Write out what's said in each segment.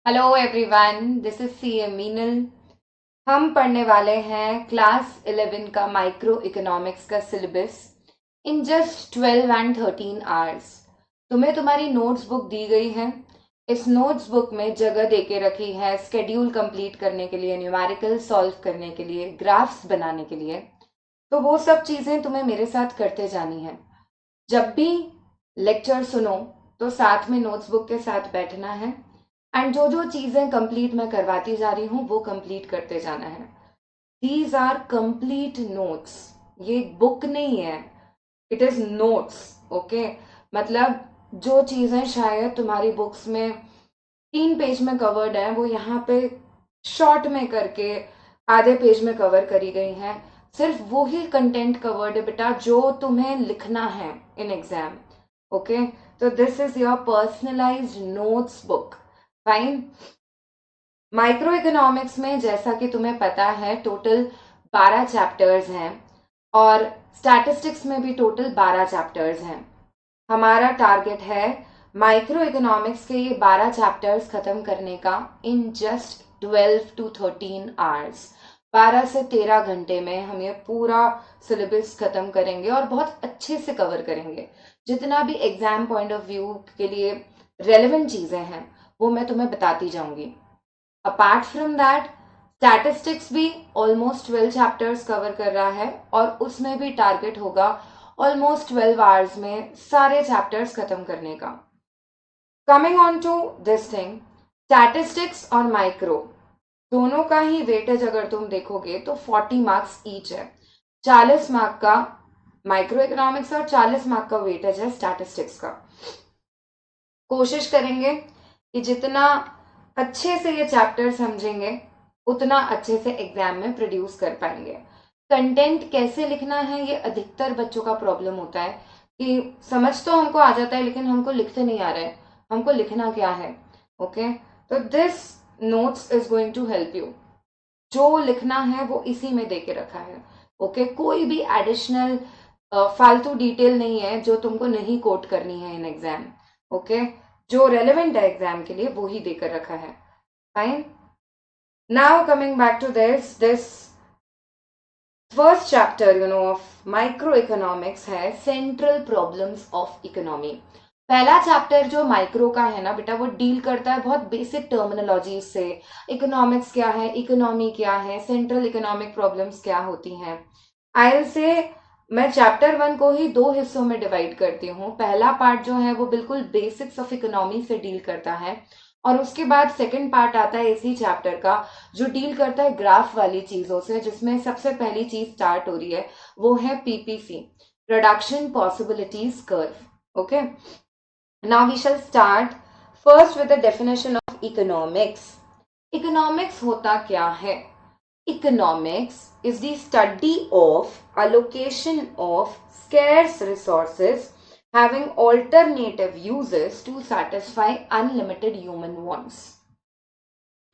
Hello everyone, this is C M Meenal. हम पढ़ने वाले हैं क्लास 11 का माइक्रो इकोनॉमिक्स का syllabus in just 12 and 13 hours. तुम्हें तुम्हारी नोट्स बुक दी गई है। इस नोट्स बुक में जगह दे के रखी है स्केड्यूल कंप्लीट करने के लिए, न्यूमेरिकल सॉल्व करने के लिए, ग्राफ्स बनाने के लिए। तो वो सब चीज़ें तुम्हें मेरे साथ करते जानी है। जब भी लेक्चर सुनो तो साथ में नोट्स बुक के साथ बैठना है एंड जो जो चीजें कंप्लीट मैं करवाती जा रही हूँ वो कंप्लीट करते जाना है। These are complete notes. ये बुक नहीं है, इट इज नोट्स। ओके, मतलब जो चीजें शायद तुम्हारी बुक्स में 3 पेज में कवर्ड है वो यहाँ पे शॉर्ट में करके आधे पेज में कवर करी गई हैं। सिर्फ वो ही कंटेंट कवर्ड है बेटा जो तुम्हें लिखना है इन एग्जाम। ओके, तो this is your personalised notes book. Fine. Micro economics में जैसा कि तुम्हें पता है टोटल 12 चैप्टर्स हैं और स्टैटिस्टिक्स में भी टोटल 12 चैप्टर्स हैं। हमारा टारगेट है माइक्रो इकोनॉमिक्स के ये 12 चैप्टर्स खत्म करने का इन जस्ट 12 to 13 आवर्स। 12 से 13 घंटे में हम ये पूरा सिलेबस खत्म करेंगे और बहुत अच्छे से कवर करेंगे। जितना भी एग्जाम पॉइंट ऑफ व्यू के लिए रेलेवेंट चीजें हैं वो मैं तुम्हें बताती जाऊंगी। अपार्ट फ्रॉम दैट स्टैटिस्टिक्स भी ऑलमोस्ट 12 चैप्टर्स कवर कर रहा है और उसमें भी टारगेट होगा ऑलमोस्ट 12 आवर्स में सारे चैप्टर्स खत्म करने का। Coming on to this thing, statistics और माइक्रो दोनों का ही वेटेज अगर तुम देखोगे तो 40 मार्क्स ईच है। 40 मार्क का माइक्रो इकोनॉमिक्स और 40 मार्क का वेटेज है स्टैटिस्टिक्स का। कोशिश करेंगे कि जितना अच्छे से ये चैप्टर समझेंगे उतना अच्छे से एग्जाम में प्रोड्यूस कर पाएंगे। कंटेंट कैसे लिखना है ये अधिकतर बच्चों का प्रॉब्लम होता है कि समझ तो हमको आ जाता है लेकिन हमको लिखते नहीं आ रहा है, हमको लिखना क्या है। ओके, तो this notes is going to help you. जो लिखना है वो इसी में दे के रखा है। ओके, कोई भी एडिशनल फालतू डिटेल नहीं है जो तुमको नहीं कोट करनी है इन एग्जाम। ओके, जो रेलेवेंट है एग्जाम के लिए वो ही देकर रखा है। Fine. Now coming back to this first chapter of micro economics है सेंट्रल प्रॉब्लम्स ऑफ इकोनॉमी। पहला चैप्टर जो माइक्रो का है ना बेटा वो डील करता है बहुत बेसिक टर्मिनोलॉजी से। इकोनॉमिक्स क्या है, इकोनॉमी क्या है, सेंट्रल इकोनॉमिक प्रॉब्लम्स क्या होती हैं। आई से मैं चैप्टर 1 को ही 2 हिस्सों में डिवाइड करती हूँ। पहला पार्ट जो है वो बिल्कुल बेसिक्स ऑफ इकोनॉमी से डील करता है और उसके बाद सेकंड पार्ट आता है इसी चैप्टर का जो डील करता है ग्राफ वाली चीजों से, जिसमें सबसे पहली चीज स्टार्ट हो रही है वो है PPC, production possibilities curve. Okay, now we shall start first with the definition of economics. Economics होता क्या है? Economics is the study of allocation of scarce resources having alternative uses to satisfy unlimited human wants.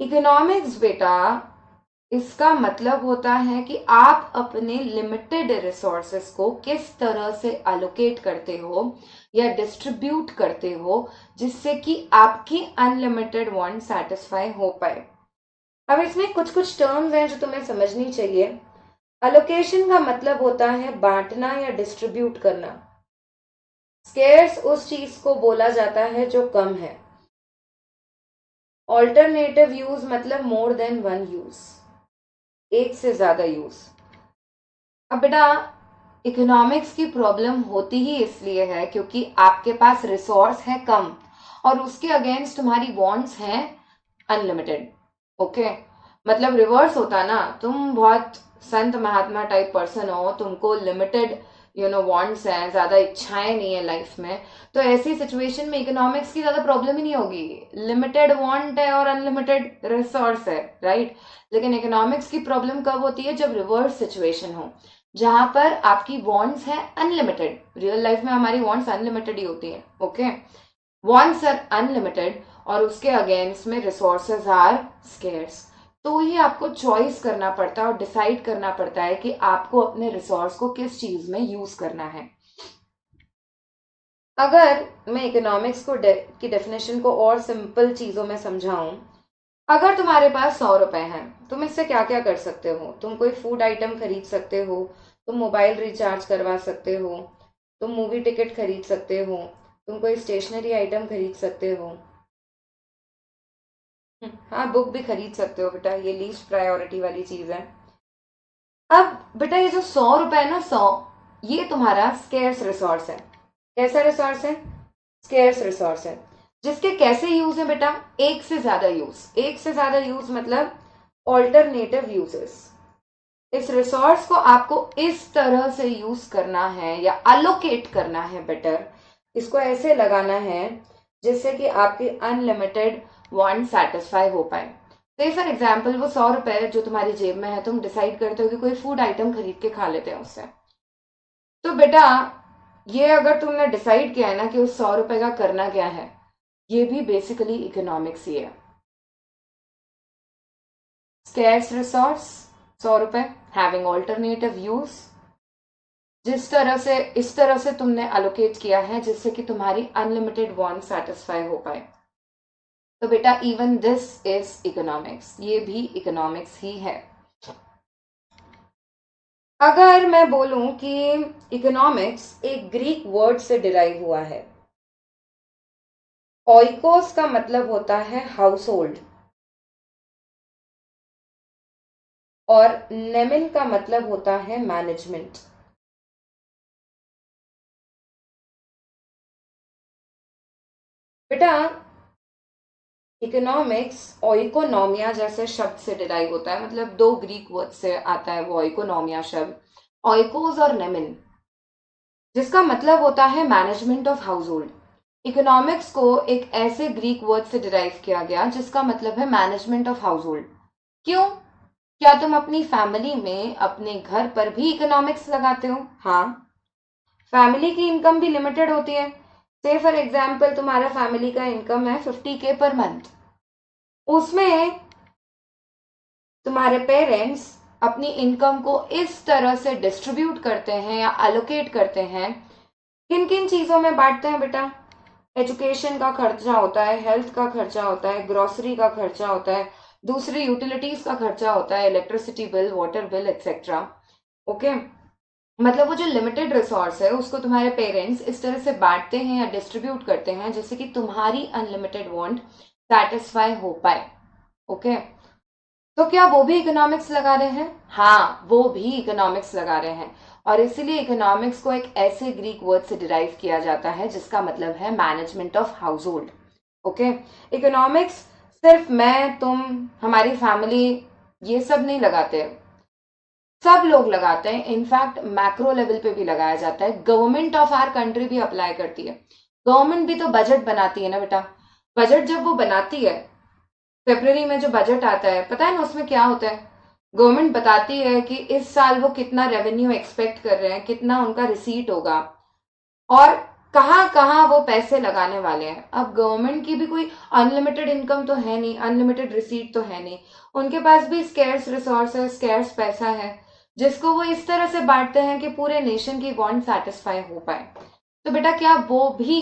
Economics बेटा इसका मतलब होता है कि आप अपने लिमिटेड रिसोर्सेस को किस तरह से अलोकेट करते हो या डिस्ट्रीब्यूट करते हो जिससे कि आपकी अनलिमिटेड वांट सेटिस्फाई हो पाए। अब इसमें कुछ कुछ टर्म्स हैं जो तुम्हें समझनी चाहिए। अलोकेशन का मतलब होता है बांटना या डिस्ट्रीब्यूट करना। स्केर्स उस चीज को बोला जाता है जो कम है। ऑल्टरनेटिव यूज मतलब मोर देन वन यूज, एक से ज्यादा यूज। अब बेटा इकोनॉमिक्स की प्रॉब्लम होती ही इसलिए है क्योंकि आपके पास रिसोर्स है कम और उसके अगेंस्ट तुम्हारी वांट्स हैं अनलिमिटेड। ओके, मतलब रिवर्स होता ना, तुम बहुत संत महात्मा टाइप पर्सन हो, तुमको लिमिटेड वांट्स हैं, ज्यादा इच्छाएं नहीं है लाइफ में, तो ऐसी सिचुएशन में इकोनॉमिक्स की ज्यादा प्रॉब्लम ही नहीं होगी। लिमिटेड वांट है और अनलिमिटेड रिसोर्स है, राइट। लेकिन इकोनॉमिक्स की प्रॉब्लम कब होती है? जब रिवर्स सिचुएशन हो, जहां पर आपकी वांट्स है अनलिमिटेड। रियल लाइफ में हमारी वांट्स अनलिमिटेड ही होती है। ओके, वांट्स आर अनलिमिटेड और उसके अगेंस्ट में रिसोर्सेज आर स्केर्स। तो ही आपको चॉइस करना पड़ता है और डिसाइड करना पड़ता है कि आपको अपने रिसोर्स को किस चीज में यूज करना है। अगर मैं इकोनॉमिक्स की डेफिनेशन को और सिंपल चीजों में समझाऊं अगर तुम्हारे पास 100 रुपए हैं, तुम इससे क्या क्या कर सकते हो? तुम कोई फूड आइटम खरीद सकते हो, तुम मोबाइल रिचार्ज करवा सकते हो, तुम मूवी टिकट खरीद सकते हो, तुम कोई स्टेशनरी आइटम खरीद सकते हो। हाँ, बुक भी खरीद सकते हो बेटा, ये लीस्ट प्रायोरिटी वाली चीज है। अब बेटा ये जो 100 रुपए है ना, 100, ये तुम्हारा स्केर्स रिसोर्स है। कैसा रिसोर्स है? स्केर्स रिसोर्स है। जिसके कैसे यूज है बेटा? एक से ज्यादा यूज। एक से ज्यादा यूज मतलब ऑल्टरनेटिव यूजेस। इस रिसोर्स को आपको इस तरह से यूज करना है या अलोकेट करना है, बेटर इसको ऐसे लगाना है जिससे कि आपकी अनलिमिटेड वांट सेटिस्फाई हो पाए। तो फॉर एग्जाम्पल वो 100 रुपए जो तुम्हारी जेब में है, तुम डिसाइड करते हो कि कोई फूड आइटम खरीद के खा लेते हैं उससे। तो बेटा ये अगर तुमने डिसाइड किया है ना कि उस 100 रुपए का करना क्या है, ये भी बेसिकली इकोनॉमिक्स ही है। स्केर्स रिसोर्स 100 रुपए, हैविंग ऑल्टरनेटिव यूज, जिस तरह से इस तरह से तुमने अलोकेट किया है जिससे कि तुम्हारी अनलिमिटेड वांट सेटिस्फाई हो पाए। तो बेटा इवन दिस इज इकोनॉमिक्स, ये भी इकोनॉमिक्स ही है। अगर मैं बोलूं कि इकोनॉमिक्स एक ग्रीक वर्ड से डिराइव हुआ है। ओइकोस का मतलब होता है हाउस होल्ड, और नेमिन का मतलब होता है मैनेजमेंट। बेटा इकोनॉमिक्स ओइकोनोमिया जैसे शब्द से डिराइव होता है, मतलब दो ग्रीक वर्ड से आता है वो ओइकोनोमिया शब्द, ओइकोस और नेमिन, जिसका मतलब होता है management of house hold. Economics को एक ऐसे ग्रीक वर्ड से डिराइव किया गया जिसका मतलब है मैनेजमेंट ऑफ हाउस होल्ड। क्यों? क्या तुम अपनी फैमिली में अपने घर पर भी इकोनॉमिक्स लगाते हो? हाँ, फैमिली की इनकम भी लिमिटेड होती है। से फॉर एग्जाम्पल तुम्हारा फैमिली का इनकम है 50K पर मंथ, उसमें तुम्हारे पेरेंट्स अपनी इनकम को इस तरह से डिस्ट्रीब्यूट करते हैं या अलोकेट करते हैं। किन किन चीजों में बांटते हैं बेटा? एजुकेशन का खर्चा होता है, हेल्थ का खर्चा होता है, ग्रोसरी का खर्चा होता है, दूसरी यूटिलिटीज का खर्चा होता है, electricity bill, water bill etcetera. Okay, मतलब वो जो लिमिटेड रिसोर्स है उसको तुम्हारे पेरेंट्स इस तरह से बांटते हैं या डिस्ट्रीब्यूट करते हैं जिससे कि तुम्हारी अनलिमिटेड वांट सेटिस्फाई हो पाए। ओके, तो क्या वो भी इकोनॉमिक्स लगा रहे हैं? हाँ, वो भी इकोनॉमिक्स लगा रहे हैं। और इसीलिए इकोनॉमिक्स को एक ऐसे ग्रीक वर्ड से डिराइव किया जाता है जिसका मतलब है management of house hold. Okay, economics सिर्फ मैं, तुम, हमारी फैमिली ये सब नहीं लगाते, सब लोग लगाते हैं। इनफैक्ट मैक्रो लेवल पे भी लगाया जाता है। गवर्नमेंट ऑफ आर कंट्री भी अप्लाई करती है। गवर्नमेंट भी तो बजट बनाती है ना बेटा। बजट जब वो बनाती है, फेब्रवरी में जो बजट आता है, पता है ना उसमें क्या होता है? गवर्नमेंट बताती है कि इस साल वो कितना रेवेन्यू एक्सपेक्ट कर रहे हैं, कितना उनका रिसीट होगा, और कहाँ कहाँ वो पैसे लगाने वाले हैं। अब गवर्नमेंट की भी कोई अनलिमिटेड इनकम तो है नहीं, अनलिमिटेड रिसीट तो है नहीं। उनके पास भी स्केर्स रिसोर्स है, स्केर्स पैसा है, जिसको वो इस तरह से बांटते हैं कि पूरे नेशन की वांट सेटिस्फाई हो पाए। तो बेटा क्या वो भी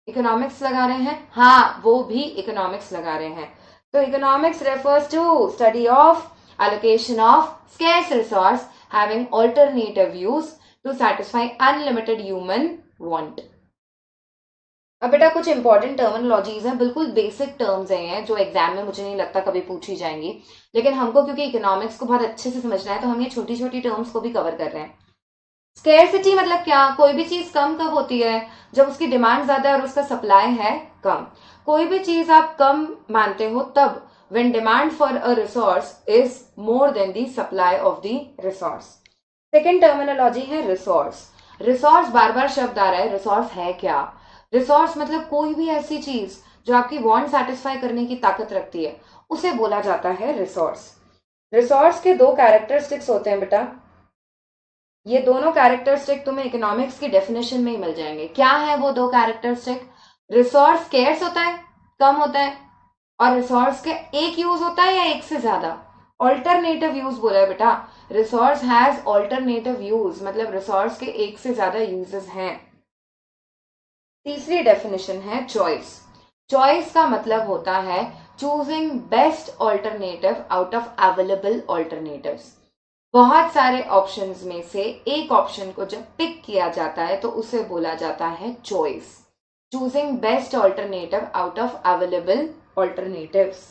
इकोनॉमिक्स लगा रहे हैं? हाँ, वो भी इकोनॉमिक्स लगा रहे हैं। तो economics refers to study of allocation of scarce resource having alternative use to satisfy unlimited human want. अब बेटा कुछ इंपॉर्टेंट टर्मिनोलॉजीज हैं, बिल्कुल बेसिक टर्म्स हैं जो एग्जाम में मुझे नहीं लगता कभी पूछी जाएंगी, लेकिन हमको क्योंकि इकोनॉमिक्स को बहुत अच्छे से समझना है तो हम ये छोटी छोटी टर्म्स को भी कवर कर रहे हैं। स्केर्सिटी मतलब क्या? कोई भी चीज कम कब होती है? जब उसकी डिमांड ज्यादा है और उसका सप्लाई है कम। कोई भी चीज आप कम मानते हो तब when demand for a resource is more than the supply of the resource. Second terminology है रिसोर्स। रिसोर्स बार बार शब्द आ रहा है, रिसोर्स है क्या? रिसोर्स मतलब कोई भी ऐसी चीज जो आपकी वांट सेटिस्फाई करने की ताकत रखती है, उसे बोला जाता है रिसोर्स। रिसोर्स के दो कैरेक्टरिस्टिक्स होते हैं बेटा, ये दोनों कैरेक्टरिस्टिक तुम्हें इकोनॉमिक्स की डेफिनेशन में ही मिल जाएंगे। क्या है वो दो कैरेक्टरिस्टिक? रिसोर्स स्केर्स होता है, कम होता है, और रिसोर्स के एक यूज होता है या एक से ज्यादा? ऑल्टरनेटिव यूज बोला है बेटा। रिसोर्स हैज ऑल्टरनेटिव यूज, मतलब रिसोर्स के एक से ज्यादा यूजेस हैं। तीसरी डेफिनेशन है चॉइस। चॉइस का मतलब होता है choosing best alternative out of available alternatives. बहुत सारे ऑप्शंस में से एक ऑप्शन को जब पिक किया जाता है तो उसे बोला जाता है choice, choosing best alternative out of available alternatives.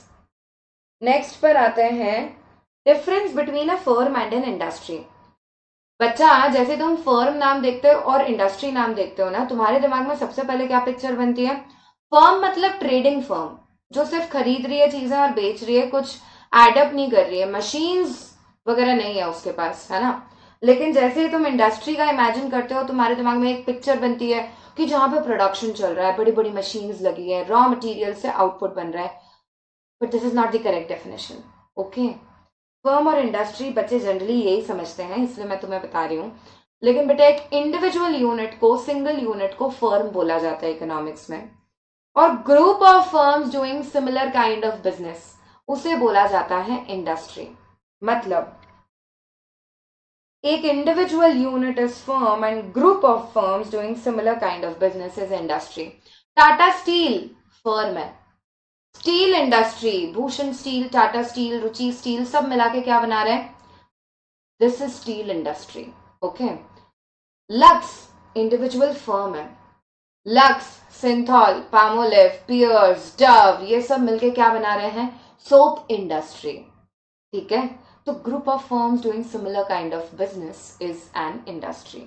Next पर आते हैं difference between a firm and an industry. बच्चा, जैसे तुम फर्म नाम देखते हो और इंडस्ट्री नाम देखते हो ना, तुम्हारे दिमाग में सबसे पहले क्या पिक्चर बनती है? फर्म मतलब ट्रेडिंग फर्म, जो सिर्फ खरीद रही है चीजें और बेच रही है, कुछ एडअप नहीं कर रही है, मशीन्स वगैरह नहीं है उसके पास, है ना। लेकिन जैसे ही तुम इंडस्ट्री का इमेजिन करते हो, तुम्हारे दिमाग में एक पिक्चर बनती है कि जहां पे प्रोडक्शन चल रहा है, बड़ी बड़ी मशीन्स लगी है, रॉ मटेरियल से आउटपुट बन रहा है। But this is not the correct definition. Okay, firm और इंडस्ट्री बच्चे जनरली यही समझते हैं, इसलिए मैं तुम्हें बता रही हूँ। लेकिन बेटा एक इंडिविजुअल यूनिट को, सिंगल यूनिट को फर्म बोला जाता है इकोनॉमिक्स में, और group of firms doing similar kind of business उसे बोला जाता है इंडस्ट्री। मतलब एक individual unit is firm and group of firms doing similar kind of business is industry. Tata steel firm है, steel industry, Bhushan steel, Tata steel, Ruchi steel, सब मिला के क्या बना रहे हैं? This is steel industry. Okay, Lux individual firm है, Lux, Cinthol, Palmolive, Pears, Dove, ये सब मिलके क्या बना रहे हैं? Soap industry. ठीक है, तो group of firms doing similar kind of business is an industry.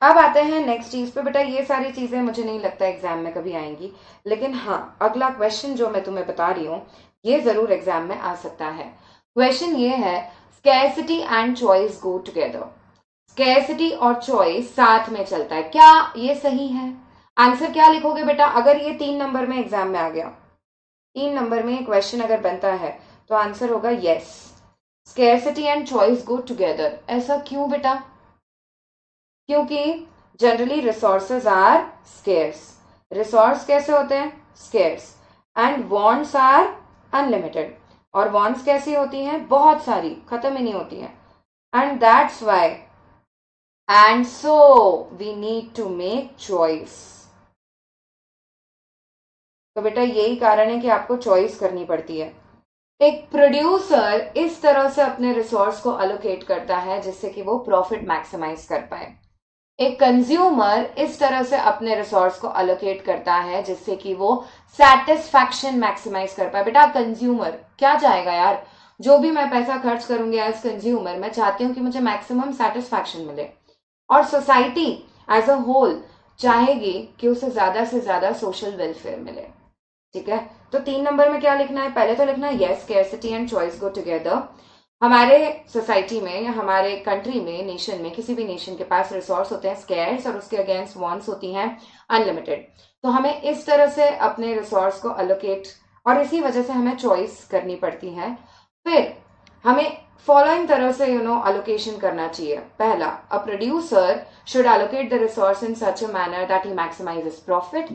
अब आते हैं नेक्स्ट चीज पे। बेटा ये सारी चीजें मुझे नहीं लगता एग्जाम में कभी आएंगी, लेकिन हाँ अगला क्वेश्चन जो मैं तुम्हें बता रही हूँ ये जरूर एग्जाम में आ सकता है। क्वेश्चन ये है, scarcity and choice go together. Scarcity और चॉइस साथ में चलता है, क्या ये सही है? आंसर क्या लिखोगे बेटा अगर ये 3 नंबर में एग्जाम में आ गया? 3 नंबर में क्वेश्चन अगर बनता है तो आंसर होगा yes, scarcity and choice go together. ऐसा क्यों बेटा? क्योंकि generally resources are scarce. Resource कैसे होते हैं? Scarce. And wants are unlimited. और वॉन्ट्स कैसी होती हैं? बहुत सारी, खत्म ही नहीं होती हैं। And that's why and so we need to make choice. तो बेटा यही कारण है कि आपको चॉइस करनी पड़ती है। एक प्रोड्यूसर इस तरह से अपने रिसोर्स को अलोकेट करता है जिससे कि वो प्रॉफिट मैक्सिमाइज कर पाए। एक कंज्यूमर इस तरह से अपने रिसोर्स को अलोकेट करता है जिससे कि वो सेटिस्फैक्शन मैक्सिमाइज कर पाए। बेटा कंज्यूमर क्या चाहेगा यार? जो भी मैं पैसा खर्च करूंगी एज कंज्यूमर, मैं चाहती हूँ कि मुझे मैक्सिमम सेटिस्फैक्शन मिले। और सोसाइटी एज अ होल चाहेगी कि उसे ज्यादा से ज्यादा सोशल वेलफेयर मिले। ठीक है, तो 3 नंबर में क्या लिखना है? पहले तो लिखना है yes, scarcity and choice go together. हमारे सोसाइटी में या हमारे कंट्री में, नेशन में, किसी भी नेशन के पास रिसोर्स होते हैं स्कैर्स और उसके अगेंस्ट वॉन्ट्स होती हैं अनलिमिटेड। तो हमें इस तरह से अपने रिसोर्स को अलोकेट, और इसी वजह से हमें चॉइस करनी पड़ती है। फिर हमें फॉलोइंग तरह से अलोकेशन करना चाहिए। पहला, a producer should allocate the resource in such a manner that he maximises profit.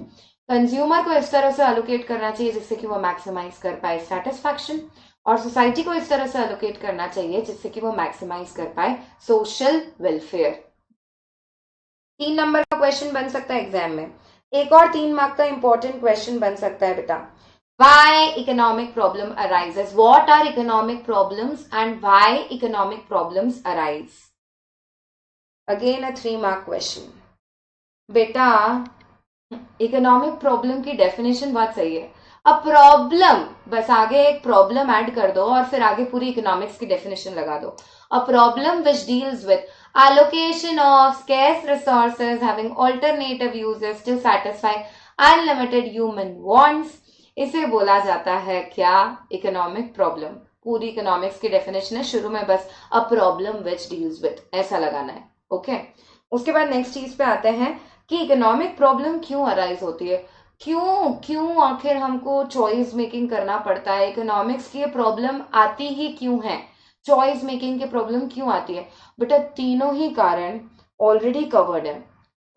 Consumer को इस तरह से अलोकेट करना चाहिए जिससे कि वो मैक्सिमाइज कर पाए सेटिस्फैक्शन। और सोसाइटी को इस तरह से एलोकेट करना चाहिए जिससे कि वो मैक्सिमाइज कर पाए सोशल वेलफेयर। 3 नंबर का क्वेश्चन बन सकता है एग्जाम में। एक और 3 मार्क का इंपॉर्टेंट क्वेश्चन बन सकता है बेटा, why economic problem arises. What are economic problems and why economic problems arise. Again a 3 mark question. बेटा इकोनॉमिक प्रॉब्लम की डेफिनेशन बहुत सही है। अ प्रॉब्लम, बस आगे एक प्रॉब्लम ऐड कर दो और फिर आगे पूरी इकोनॉमिक्स की डेफिनेशन लगा दो। A problem which deals with allocation of scarce resources having alternative uses to satisfy unlimited human wants, इसे बोला जाता है क्या? Economic problem. पूरी इकोनॉमिक्स की डेफिनेशन है, शुरू में बस a problem which deals with ऐसा लगाना है। ओके, उसके बाद नेक्स्ट चीज पे आते हैं कि इकोनॉमिक प्रॉब्लम क्यों अराइज होती है। क्यों क्यों आखिर हमको चॉइस मेकिंग करना पड़ता है? इकोनॉमिक्स की प्रॉब्लम आती ही क्यों है? चॉइस मेकिंग की प्रॉब्लम क्यों आती है? बेटा तीनों ही कारण ऑलरेडी कवर्ड है।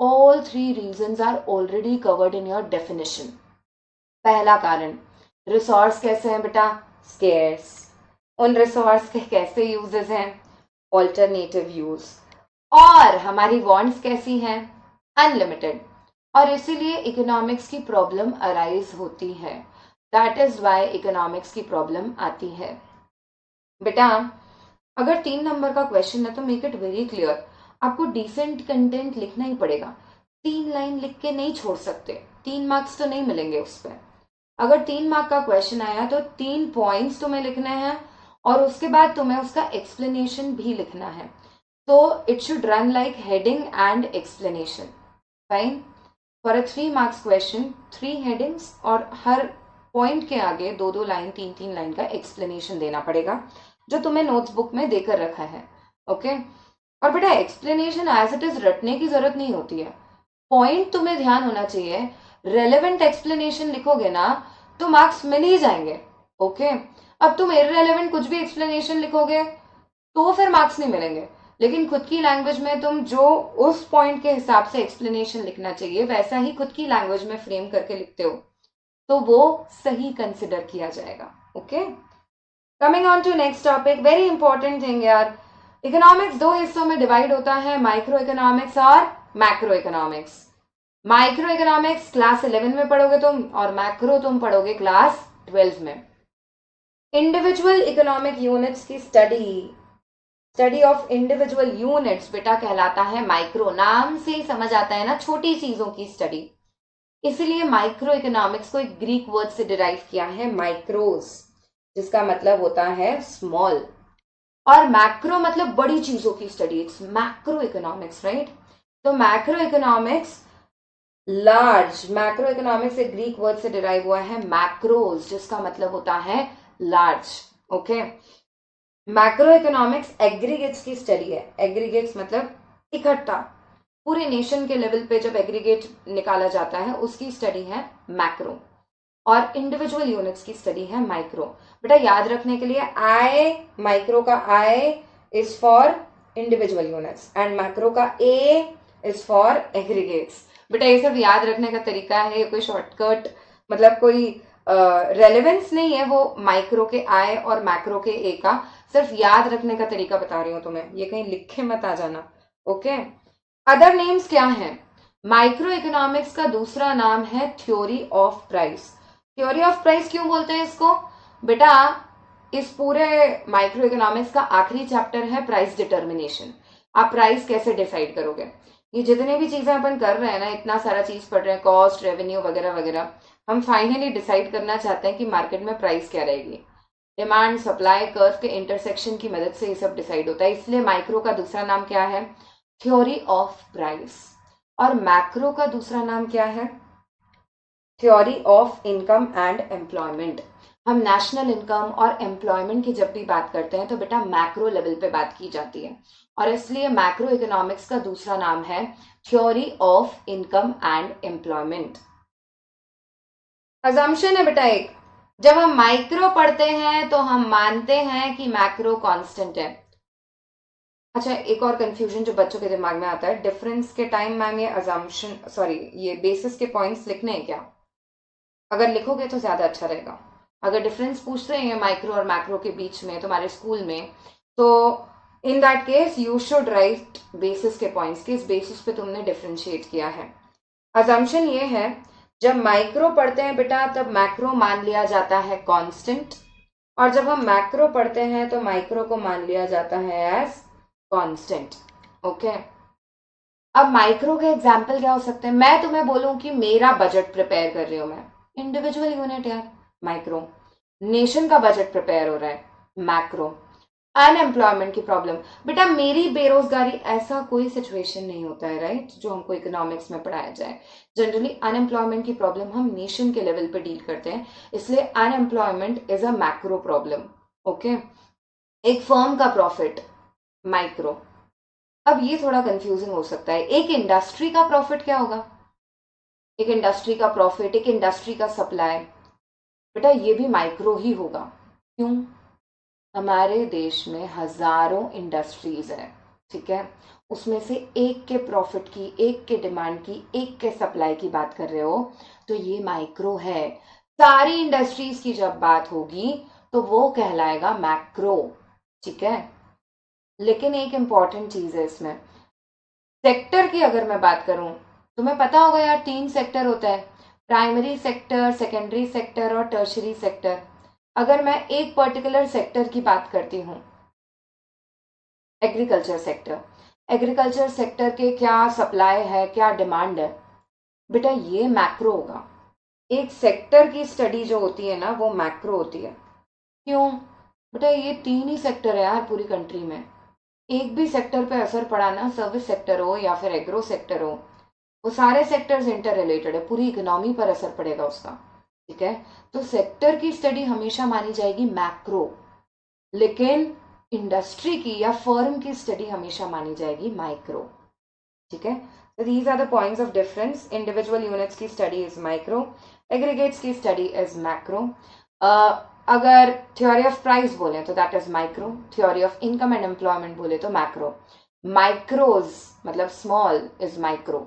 All 3 reasons are already covered in your definition. पहला कारण, रिसोर्स कैसे हैं बेटा? स्केर्स। उन रिसोर्स के कैसे यूजेस हैं? Alternative use. और हमारी वॉन्ट्स कैसी हैं? अनलिमिटेड। और इसीलिए इकोनॉमिक्स की प्रॉब्लम अराइज होती है। दैट इज वाई इकोनॉमिक्स की प्रॉब्लम आती है। बेटा अगर 3 नंबर का क्वेश्चन है तो मेक इट वेरी क्लियर, आपको डिसेंट कंटेंट लिखना ही पड़ेगा। 3 लाइन लिख के नहीं छोड़ सकते, 3 मार्क्स तो नहीं मिलेंगे उस पर। अगर 3 मार्क का क्वेश्चन आया तो 3 पॉइंट्स तुम्हें लिखने हैं और उसके बाद तुम्हें उसका एक्सप्लेनेशन भी लिखना है। तो it should run like heading and explanation. Fine. For a 3 marks question 3 headings और हर पॉइंट के आगे 2-2 लाइन 3-3 लाइन का एक्सप्लेनेशन देना पड़ेगा जो तुम्हें नोट्स बुक में देकर रखा है। ओके। और बेटा एक्सप्लेनेशन एज इट इज रटने की जरूरत नहीं होती है, पॉइंट तुम्हें ध्यान होना चाहिए। रेलेवेंट एक्सप्लेनेशन लिखोगे ना तो मार्क्स मिल ही जाएंगे। ओके। अब तुम इररेलेवेंट कुछ भी एक्सप्लेनेशन लिखोगे तो फिर मार्क्स नहीं मिलेंगे, लेकिन खुद की लैंग्वेज में तुम जो उस पॉइंट के हिसाब से एक्सप्लेनेशन लिखना चाहिए वैसा ही खुद की लैंग्वेज में फ्रेम करके लिखते हो तो वो सही कंसिडर किया जाएगा। Okay. Coming on to next topic, very important thing यार, इकोनॉमिक्स 2 हिस्सों में डिवाइड होता है, माइक्रो इकोनॉमिक्स और macro economics. Micro economics class 11 में पढ़ोगे तुम और मैक्रो तुम पढ़ोगे क्लास 12 में। इंडिविजुअल इकोनॉमिक यूनिट्स की स्टडी ऑफ इंडिविजुअल यूनिट्स बेटा कहलाता है माइक्रो। नाम से ही समझ आता है ना, छोटी चीजों की स्टडी। इसीलिए माइक्रो इकोनॉमिक्स को एक ग्रीक वर्ड से डिराइव किया है, माइक्रोस, जिसका मतलब होता है स्मॉल। और मैक्रो मतलब बड़ी चीजों की study, it's macroeconomics, right. तो macroeconomics large, macroeconomics एक ग्रीक वर्ड से डिराइव हुआ है मैक्रोस, जिसका मतलब होता है large. Okay. Macroeconomics aggregates की स्टडी है। एग्रीगेट्स मतलब इकट्ठा, पूरे नेशन के लेवल पे जब एग्रीगेट निकाला जाता है उसकी स्टडी है मैक्रो। और इंडिविजुअल यूनिट्स की स्टडी है माइक्रो। बेटा याद रखने के लिए आई, माइक्रो का I is for individual units and macro का ए इज फॉर एग्रीगेट्स। बेटा ये सब याद रखने का तरीका है, कोई शॉर्टकट मतलब कोई रेलेवेंस नहीं है वो माइक्रो के आई और मैक्रो के ए का, सिर्फ याद रखने का तरीका बता रही हूँ तुम्हें, ये कहीं लिखे मत आ जाना। ओके। अदर नेम्स क्या है? माइक्रो इकोनॉमिक्स का दूसरा नाम है theory of price. Theory of price क्यों बोलते हैं इसको? बेटा इस पूरे माइक्रो इकोनॉमिक्स का आखिरी चैप्टर है प्राइस डिटर्मिनेशन। आप प्राइस कैसे डिसाइड करोगे? ये जितने भी चीजें अपन कर रहे हैं ना, इतना सारा चीज पढ़ रहे हैं, कॉस्ट, रेवेन्यू वगैरह वगैरह, हम फाइनली डिसाइड करना चाहते हैं कि मार्केट में प्राइस क्या रहेगी। डिमांड सप्लाई कर्व के इंटरसेक्शन की मदद से ये सब डिसाइड होता है। इसलिए माइक्रो का दूसरा नाम क्या है? Theory of price. और मैक्रो का दूसरा नाम क्या है? Theory of income and employment. हम नेशनल इनकम और एम्प्लॉयमेंट की जब भी बात करते हैं तो बेटा मैक्रो लेवल पे बात की जाती है, और इसलिए मैक्रो इकोनॉमिक्स का दूसरा नाम है theory of income and employment. Assumption है बेटा एक, जब हम माइक्रो पढ़ते हैं तो हम मानते हैं कि मैक्रो कांस्टेंट है। अच्छा एक और कंफ्यूजन जो बच्चों के दिमाग में आता है, डिफरेंस के टाइम मैम ये अजम्पशन सॉरी ये बेसिस के पॉइंट्स लिखने हैं क्या? अगर लिखोगे तो ज्यादा अच्छा रहेगा। अगर डिफरेंस पूछ रहे हैं माइक्रो और मैक्रो के बीच में तुम्हारे स्कूल में, तो in that case you should write basis के पॉइंट्स, किस बेसिस पे तुमने डिफ्रेंशिएट किया है। अजम्पशन ये है, जब माइक्रो पढ़ते हैं बेटा तब मैक्रो मान लिया जाता है कांस्टेंट, और जब हम मैक्रो पढ़ते हैं तो माइक्रो को मान लिया जाता है एज कांस्टेंट। ओके। अब माइक्रो के एग्जाम्पल क्या हो सकते हैं? मैं तुम्हें बोलूं कि मेरा बजट प्रिपेयर कर रही हूं मैं, इंडिविजुअल यूनिट यार, माइक्रो। नेशन का बजट प्रिपेयर हो रहा है, मैक्रो। अनएम्प्लॉयमेंट की प्रॉब्लम, बेटा मेरी बेरोजगारी, ऐसा कोई सिचुएशन नहीं होता है राइट जो हमको इकोनॉमिक्स में पढ़ाया जाए। जनरली अनएम्प्लॉयमेंट की प्रॉब्लम हम नेशन के लेवल पे डील करते हैं, इसलिए unemployment is a macro problem. Okay. एक फर्म का प्रॉफिट, माइक्रो। अब ये थोड़ा कंफ्यूजिंग हो सकता है, एक इंडस्ट्री का प्रॉफिट क्या होगा? एक इंडस्ट्री का प्रॉफिट, एक इंडस्ट्री का सप्लाई, बेटा ये भी माइक्रो ही होगा। क्यों? हमारे देश में हजारों इंडस्ट्रीज हैं, ठीक है, उसमें से एक के प्रॉफिट की, एक के डिमांड की, एक के सप्लाई की बात कर रहे हो तो ये माइक्रो है। सारी इंडस्ट्रीज की जब बात होगी तो वो कहलाएगा मैक्रो, ठीक है। लेकिन एक इंपॉर्टेंट चीज है इसमें, सेक्टर की अगर मैं बात करूं तुम्हें पता होगा यार, 3 सेक्टर होता है, प्राइमरी सेक्टर, सेकेंडरी सेक्टर और टर्शरी सेक्टर। अगर मैं एक पर्टिकुलर सेक्टर की बात करती हूँ, एग्रीकल्चर सेक्टर, एग्रीकल्चर सेक्टर के क्या सप्लाई है, क्या डिमांड है, बेटा ये मैक्रो होगा। एक सेक्टर की स्टडी जो होती है ना, वो मैक्रो होती है। क्यों बेटा? ये 3 ही सेक्टर है यार पूरी कंट्री में। एक भी सेक्टर पे असर पड़ा ना, सर्विस सेक्टर हो या फिर एग्रो सेक्टर हो, वो सारे सेक्टर्स इंटर रिलेटेड है, पूरी इकोनॉमी पर असर पड़ेगा उसका। ठीक है, तो सेक्टर की स्टडी हमेशा मानी जाएगी मैक्रो, लेकिन इंडस्ट्री की या फर्म की स्टडी हमेशा मानी जाएगी माइक्रो। ठीक है, तो these are the points of difference. Individual units की स्टडी इज माइक्रो, एग्रीगेट्स की स्टडी इज मैक्रो। अगर थ्योरी ऑफ प्राइस बोले तो that is micro, theory of income and employment बोले तो मैक्रो। माइक्रोज मतलब स्मॉल इज माइक्रो,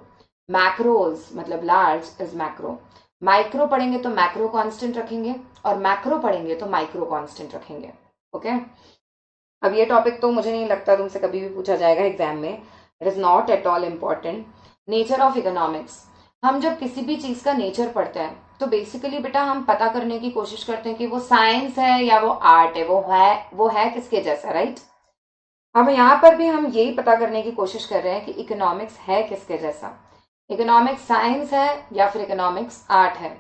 मैक्रोज मतलब large is macro. Micro पढ़ेंगे तो मैक्रो कांस्टेंट रखेंगे, और मैक्रो पढ़ेंगे तो माइक्रो कांस्टेंट रखेंगे। ओके, अब ये टॉपिक तो मुझे नहीं लगता तुमसे कभी भी पूछा जाएगा एग्जाम में, it is not at all important. Nature of economics, हम जब किसी भी चीज का नेचर पढ़ते हैं तो बेसिकली बेटा हम पता करने की कोशिश करते हैं कि वो साइंस है या वो आर्ट है, वो है किसके जैसा, राइट? अब यहाँ पर भी हम यही पता करने की कोशिश कर रहे हैं कि इकोनॉमिक्स है किसके जैसा, इकोनॉमिक्स साइंस है या फिर इकोनॉमिक्स आर्ट है।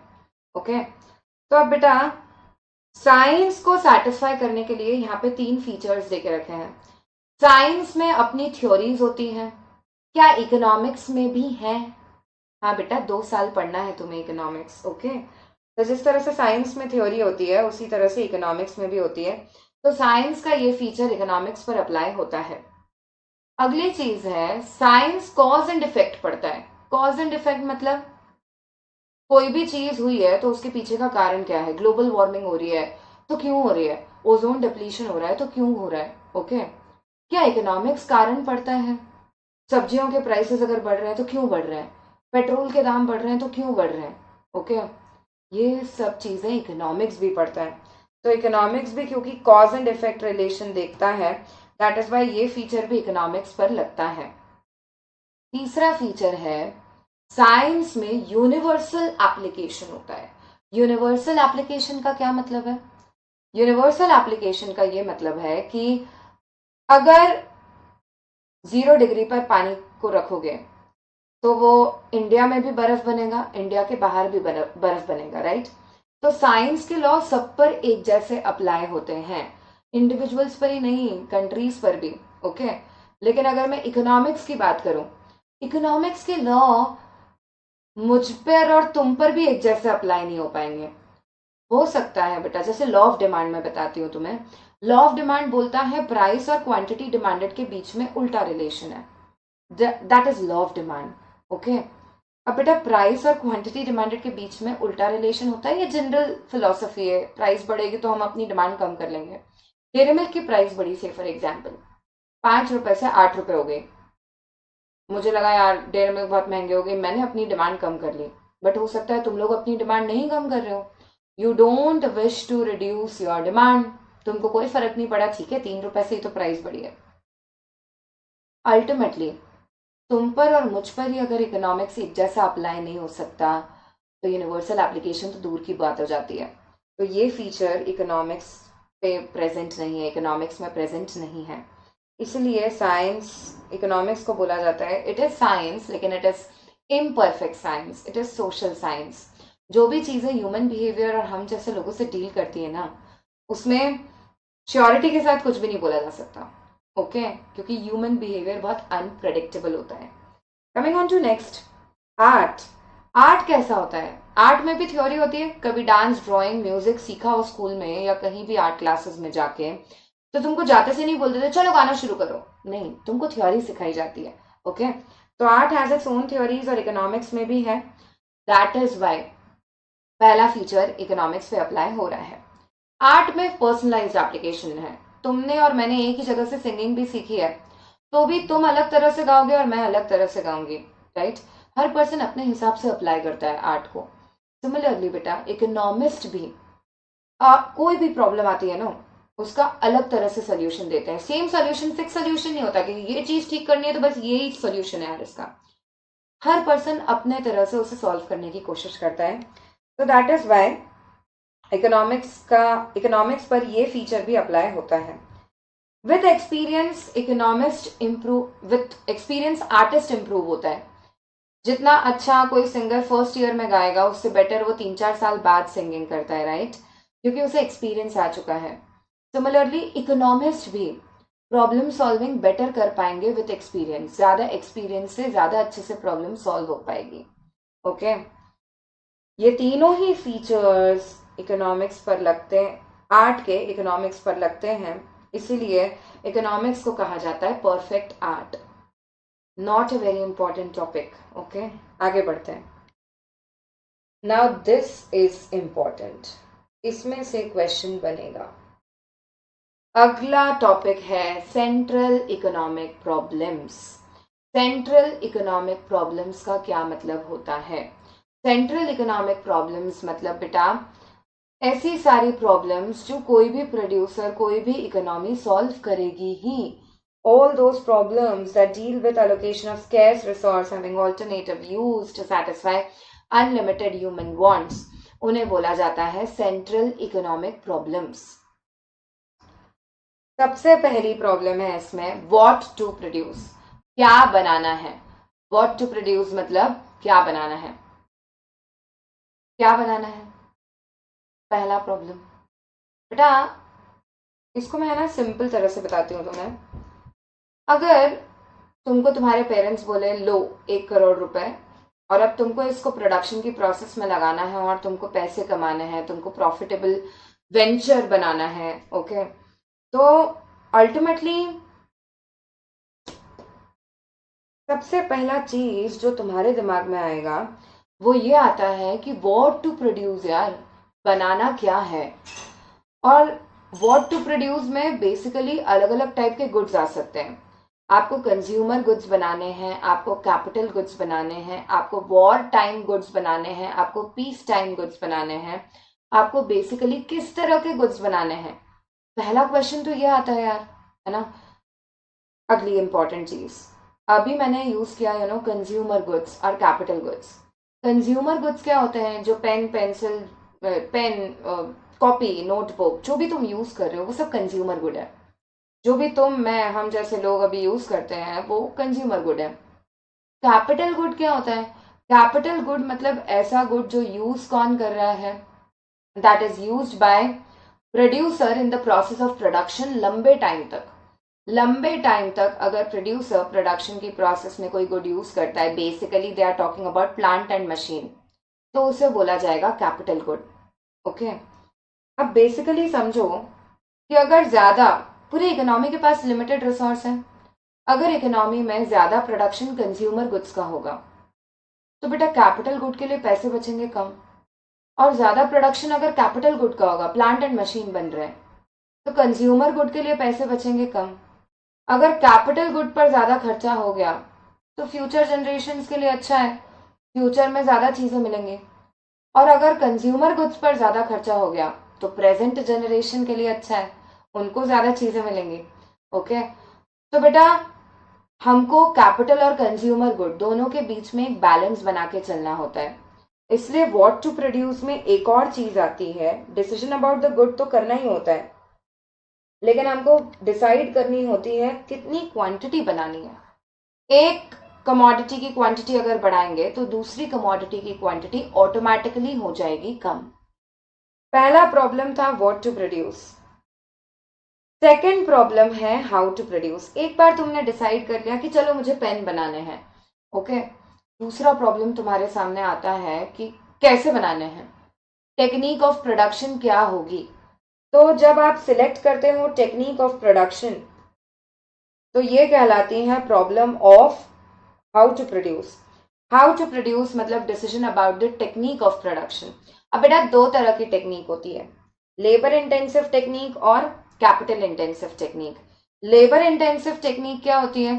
ओके, तो अब बेटा साइंस को सेटिस्फाई करने के लिए यहाँ पे 3 फीचर्स देके रखे हैं। साइंस में अपनी थ्योरीज होती हैं, क्या इकोनॉमिक्स में भी है? हाँ बेटा, 2 साल पढ़ना है तुम्हें इकोनॉमिक्स। ओके, तो जिस तरह से साइंस में थ्योरी होती है उसी तरह से इकोनॉमिक्स में भी होती है, तो साइंस का ये फीचर इकोनॉमिक्स पर अप्लाई होता है। अगली चीज है, साइंस कॉज एंड इफेक्ट पढ़ता है। कॉज एंड इफेक्ट मतलब कोई भी चीज हुई है तो उसके पीछे का कारण क्या है। ग्लोबल वार्मिंग हो रही है तो क्यों हो रही है, ओजोन डिप्लीशन हो रहा है तो क्यों हो रहा है। ओके, क्या इकोनॉमिक्स कारण पड़ता है? सब्जियों के प्राइसेस अगर बढ़ रहे हैं तो क्यों बढ़ रहे हैं, पेट्रोल के दाम बढ़ रहे हैं तो क्यों बढ़ रहे हैं। ओके, ये सब चीजें इकोनॉमिक्स भी पढ़ता है। तो इकोनॉमिक्स भी क्योंकि कॉज एंड इफेक्ट रिलेशन देखता है, दैट इज वाई ये फीचर भी इकोनॉमिक्स पर लगता है। तीसरा फीचर है, साइंस में यूनिवर्सल एप्लीकेशन होता है। यूनिवर्सल एप्लीकेशन का क्या मतलब है? यूनिवर्सल एप्लीकेशन का ये मतलब है कि अगर 0 डिग्री पर पानी को रखोगे तो वो इंडिया में भी बर्फ बनेगा, इंडिया के बाहर भी बर्फ बनेगा, राइट? तो साइंस के लॉ सब पर एक जैसे अप्लाई होते हैं, इंडिविजुअल्स पर ही नहीं, कंट्रीज पर भी। ओके, लेकिन अगर मैं इकोनॉमिक्स की बात करूं, इकोनॉमिक्स के लॉ मुझ पर और तुम पर भी एक जैसे अप्लाई नहीं हो पाएंगे। हो सकता है बेटा, जैसे लॉ ऑफ डिमांड मैं बताती हूँ तुम्हें। लॉ ऑफ डिमांड बोलता है प्राइस और क्वांटिटी डिमांडेड के बीच में उल्टा रिलेशन है, that is law of demand. Okay, अब बेटा प्राइस और क्वांटिटी डिमांडेड के बीच में उल्टा रिलेशन होता है, ये जनरल फिलोसफी है। प्राइस बढ़ेगी तो हम अपनी डिमांड कम कर लेंगे। डेयरी मिल्क की प्राइस बढ़ी से फॉर एग्जाम्पल, 5 रुपए से 8 रुपए हो गई। मुझे लगा यार डेयरी मिल्क बहुत महंगे हो गए, मैंने अपनी डिमांड कम कर ली। बट हो सकता है तुम लोग अपनी डिमांड नहीं कम कर रहे हो, you don't wish to reduce your demand, तुमको कोई फर्क नहीं पड़ा, ठीक है 3 रुपए से ही तो प्राइस बढ़ी है। अल्टीमेटली तुम पर और मुझ पर ही अगर इकोनॉमिक्स एक जैसा अप्लाई नहीं हो सकता तो यूनिवर्सल एप्लीकेशन तो दूर की बात हो जाती है। तो ये फीचर इकोनॉमिक्स पे प्रेजेंट नहीं है, इकोनॉमिक्स में प्रेजेंट नहीं है। इसलिए साइंस, इकोनॉमिक्स को बोला जाता है इट इज साइंस, लेकिन it is imperfect science, it is social science. जो भी चीजें ह्यूमन बिहेवियर और हम जैसे लोगों से डील करती है ना, उसमें श्योरिटी के साथ कुछ भी नहीं बोला जा सकता। ओके, क्योंकि ह्यूमन बिहेवियर बहुत अनप्रेडिक्टेबल होता है। Coming on to next, art. Art कैसा होता है? आर्ट में भी थ्योरी होती है। कभी डांस, ड्राइंग, म्यूजिक सीखा हो स्कूल में या कहीं भी आर्ट क्लासेस में जाके, तो तुमको जाते से नहीं बोलते थे चलो गाना शुरू करो, नहीं, तुमको थ्योरी सिखाई जाती है। ओके, तो art has its own theories और इकोनॉमिक्स में भी है, दैट इज वाई पहला फीचर इकोनॉमिक्स पे अप्लाई हो रहा है। आर्ट में पर्सनलाइज्ड एप्लीकेशन है। तुमने और मैंने एक ही जगह से सिंगिंग भी सीखी है, तो भी तुम अलग तरह से गाओगे और मैं अलग तरह से गाऊंगी, राइट? हर पर्सन अपने हिसाब से अप्लाई करता है आर्ट को। सिमिलरली बेटा इकोनॉमिस्ट भी कोई भी प्रॉब्लम आती है ना, उसका अलग तरह से सोल्यूशन देते हैं। सेम सोल्यूशन, फिक्स सोल्यूशन नहीं होता कि ये चीज ठीक करनी है तो बस यही सोल्यूशन है यार इसका। हर पर्सन अपने तरह से उसे सॉल्व करने की कोशिश करता है. तो दैट इज वाई इकोनॉमिक्स पर ये फीचर भी अप्लाई होता है. विथ एक्सपीरियंस आर्टिस्ट इंप्रूव होता है. जितना अच्छा कोई सिंगर फर्स्ट ईयर में गाएगा उससे बेटर वो 3-4 साल बाद सिंगिंग करता है, राइट? क्योंकि उसे एक्सपीरियंस आ चुका है. सिमिलरली इकोनॉमिस्ट भी प्रॉब्लम सॉल्विंग बेटर कर पाएंगे विथ एक्सपीरियंस. ज्यादा एक्सपीरियंस से ज्यादा अच्छे से प्रॉब्लम सॉल्व हो पाएगी. ओके, ये तीनों ही फीचर्स इकोनॉमिक्स पर लगते हैं, आर्ट के इकोनॉमिक्स पर लगते हैं. इसीलिए इकोनॉमिक्स को कहा जाता है perfect art. Not a very important topic. Okay, आगे बढ़ते हैं. Now this is important. इसमें से क्वेश्चन बनेगा. अगला टॉपिक है central economic problems. Central economic problems का क्या मतलब होता है? सेंट्रल इकोनॉमिक प्रॉब्लम्स मतलब बेटा ऐसी सारी प्रॉब्लम्स जो कोई भी प्रोड्यूसर, कोई भी इकोनॉमी सॉल्व करेगी ही. All those problems that deal with allocation of scarce resource having alternative use to satisfy unlimited human wants, उन्हें बोला जाता है सेंट्रल इकोनॉमिक प्रॉब्लम्स. सबसे पहली प्रॉब्लम है इसमें व्हाट टू प्रोड्यूस. क्या बनाना है? व्हाट टू प्रोड्यूस मतलब क्या बनाना है. क्या बनाना है पहला प्रॉब्लम. बेटा इसको मैं ना सिंपल तरह से बताती हूँ तुम्हें. अगर तुमको तुम्हारे पेरेंट्स बोले लो 1 करोड़ रुपए और अब तुमको इसको प्रोडक्शन की प्रोसेस में लगाना है और तुमको पैसे कमाने हैं, तुमको प्रॉफिटेबल वेंचर बनाना है. ओके, तो अल्टीमेटली सबसे पहला चीज जो तुम्हारे दिमाग में आएगा वो ये आता है कि व्हाट टू प्रोड्यूस. यार बनाना क्या है? और व्हाट टू प्रोड्यूस में बेसिकली अलग अलग टाइप के गुड्स आ सकते हैं. आपको कंज्यूमर गुड्स बनाने हैं, आपको कैपिटल गुड्स बनाने हैं, आपको वॉर टाइम गुड्स बनाने हैं, आपको पीस टाइम गुड्स बनाने हैं, आपको बेसिकली किस तरह के गुड्स बनाने हैं. पहला क्वेश्चन तो ये आता है यार, है ना. अगली इंपॉर्टेंट चीज, अभी मैंने यूज किया कंज्यूमर गुड्स और कैपिटल गुड्स. कंज्यूमर गुड्स क्या होते हैं? जो pen, pencil, pen, copy, notebook, जो भी तुम यूज कर रहे हो वो सब कंज्यूमर गुड है. जो भी तुम, मैं, हम जैसे लोग अभी यूज करते हैं वो कंज्यूमर गुड है. कैपिटल गुड क्या होता है? कैपिटल गुड मतलब ऐसा गुड जो यूज कौन कर रहा है, that is used by producer in the process of production लंबे टाइम तक. लंबे टाइम तक अगर प्रोड्यूसर प्रोडक्शन की प्रोसेस में कोई गुड यूज करता है, basically they are talking about plant and machine, तो उसे बोला जाएगा कैपिटल गुड. ओके, अब बेसिकली समझो कि अगर ज्यादा, पूरी इकोनॉमी के पास लिमिटेड रिसोर्स है, अगर इकोनॉमी में ज्यादा प्रोडक्शन कंज्यूमर गुड्स का होगा तो बेटा कैपिटल गुड के लिए पैसे बचेंगे कम. और ज्यादा प्रोडक्शन अगर कैपिटल गुड का होगा, प्लांट एंड मशीन बन रहे हैं, तो कंज्यूमर गुड के लिए पैसे बचेंगे कम. अगर कैपिटल गुड पर ज्यादा खर्चा हो गया तो फ्यूचर जनरेशन के लिए अच्छा है, फ्यूचर में ज्यादा चीजें मिलेंगी. और अगर कंज्यूमर गुड्स पर ज्यादा खर्चा हो गया तो प्रेजेंट जनरेशन के लिए अच्छा है, उनको ज्यादा चीजें मिलेंगी. ओके, तो बेटा हमको कैपिटल और कंज्यूमर गुड दोनों के बीच में एक बैलेंस बना के चलना होता है. इसलिए व्हाट टू प्रोड्यूस में एक और चीज आती है. डिसीजन अबाउट द गुड तो करना ही होता है, लेकिन हमको डिसाइड करनी होती है कितनी क्वांटिटी बनानी है. एक कमोडिटी की क्वांटिटी अगर बढ़ाएंगे तो दूसरी कमोडिटी की क्वांटिटी ऑटोमेटिकली हो जाएगी कम. पहला प्रॉब्लम था what to produce. Second problem है हाउ टू प्रोड्यूस. एक बार तुमने डिसाइड कर लिया कि चलो मुझे पेन बनाने हैं, ओके, दूसरा प्रॉब्लम तुम्हारे सामने आता है कि कैसे बनाने हैं, टेक्निक ऑफ प्रोडक्शन क्या होगी. तो जब आप सिलेक्ट करते हो टेक्निक ऑफ प्रोडक्शन तो ये कहलाती है problem of how to produce. How to produce मतलब decision about the technique of production. अब बेटा दो तरह की टेक्निक होती है, लेबर इंटेंसिव टेक्निक और capital intensive technique. Labour intensive technique क्या होती है?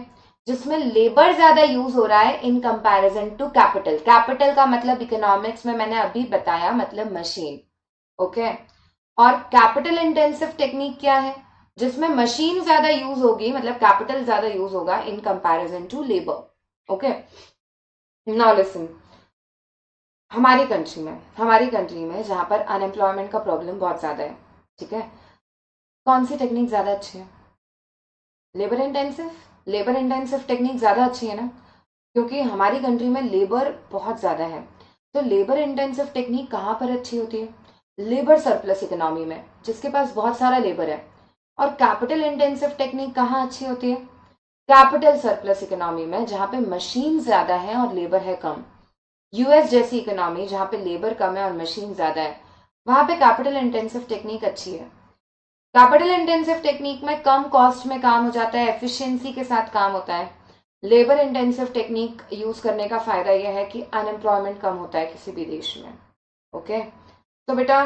जिसमें लेबर ज्यादा यूज हो रहा है in comparison to capital. Capital का मतलब इकोनॉमिक्स में मैंने अभी बताया, मतलब मशीन. ओके, और कैपिटल इंटेंसिव टेक्निक क्या है? जिसमें मशीन ज्यादा यूज होगी, मतलब कैपिटल ज्यादा यूज होगा in comparison to labour. Okay, now listen, हमारी कंट्री में जहाँ पर अनएम्प्लॉयमेंट का प्रॉब्लम बहुत ज़्यादा है, ठीक है, कौन सी टेक्निक ज़्यादा अच्छी है? लेबर इंटेंसिव टेक्निक ज़्यादा अच्छी है ना, क्योंकि हमारी कंट्री में लेबर बहुत ज़्यादा है। तो लेबर इंटेंसिव टेक्निक कहाँ पर अच्छी होती है? लेबर सरप्लस इकोनॉमी में, जिसके पास बहुत सारा लेबर है। और कैपिटल इंटेंसिव टेक्निक कहाँ अच्छी होती है? कैपिटल सरप्लस इकोनॉमी में, जहाँ पे मशीन ज़्यादा है और लेबर है कम। यूएस जैसी इकोनॉमी जहाँ पे लेबर कम है और मशीन ज़्यादा है, वहाँ पे कैपिटल इंटेंसिव टेक्निक अच्छी है। कैपिटल इंटेंसिव टेक्निक में कम कॉस्ट में काम हो जाता है, एफिशिएंसी के साथ काम होता है। लेबर इंटेंसिव टेक्निक यूज करने का फायदा यह है कि अनएम्प्लॉयमेंट कम होता है किसी भी देश में। ओके, तो बेटा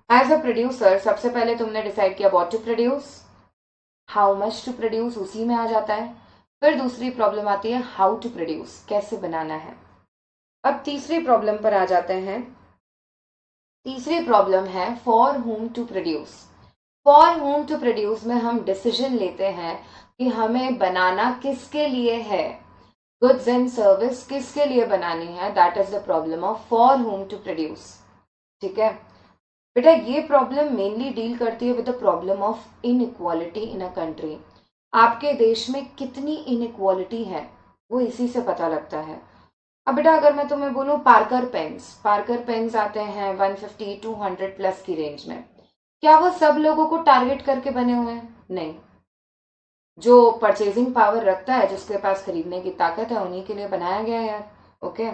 एज अ प्रोड्यूसर सबसे पहले तुमने डिसाइड किया what to produce, how much to produce, उसी में आ जाता है। फिर दूसरी प्रॉब्लम आती है हाउ टू प्रोड्यूस, कैसे बनाना है। अब तीसरी प्रॉब्लम पर आ जाते हैं। तीसरी प्रॉब्लम है for whom to produce. For whom to produce में हम डिसीजन लेते हैं कि हमें बनाना किसके लिए है, गुड्स एंड सर्विस किसके लिए बनानी है। That is the problem of for whom to produce. ठीक है बेटा, ये प्रॉब्लम मेनली डील करती है with the problem of inequality in a country. आपके देश में कितनी इनइक्वालिटी है वो इसी से पता लगता है। अब बेटा अगर मैं तुम्हें बोलूं पार्कर पेन्स आते हैं 150 200 प्लस की रेंज में, क्या वो सब लोगों को टारगेट करके बने हुए हैं? नहीं। जो परचेजिंग पावर रखता है, जिसके पास खरीदने की ताकत है, उन्हीं के लिए बनाया गया है यार। ओके,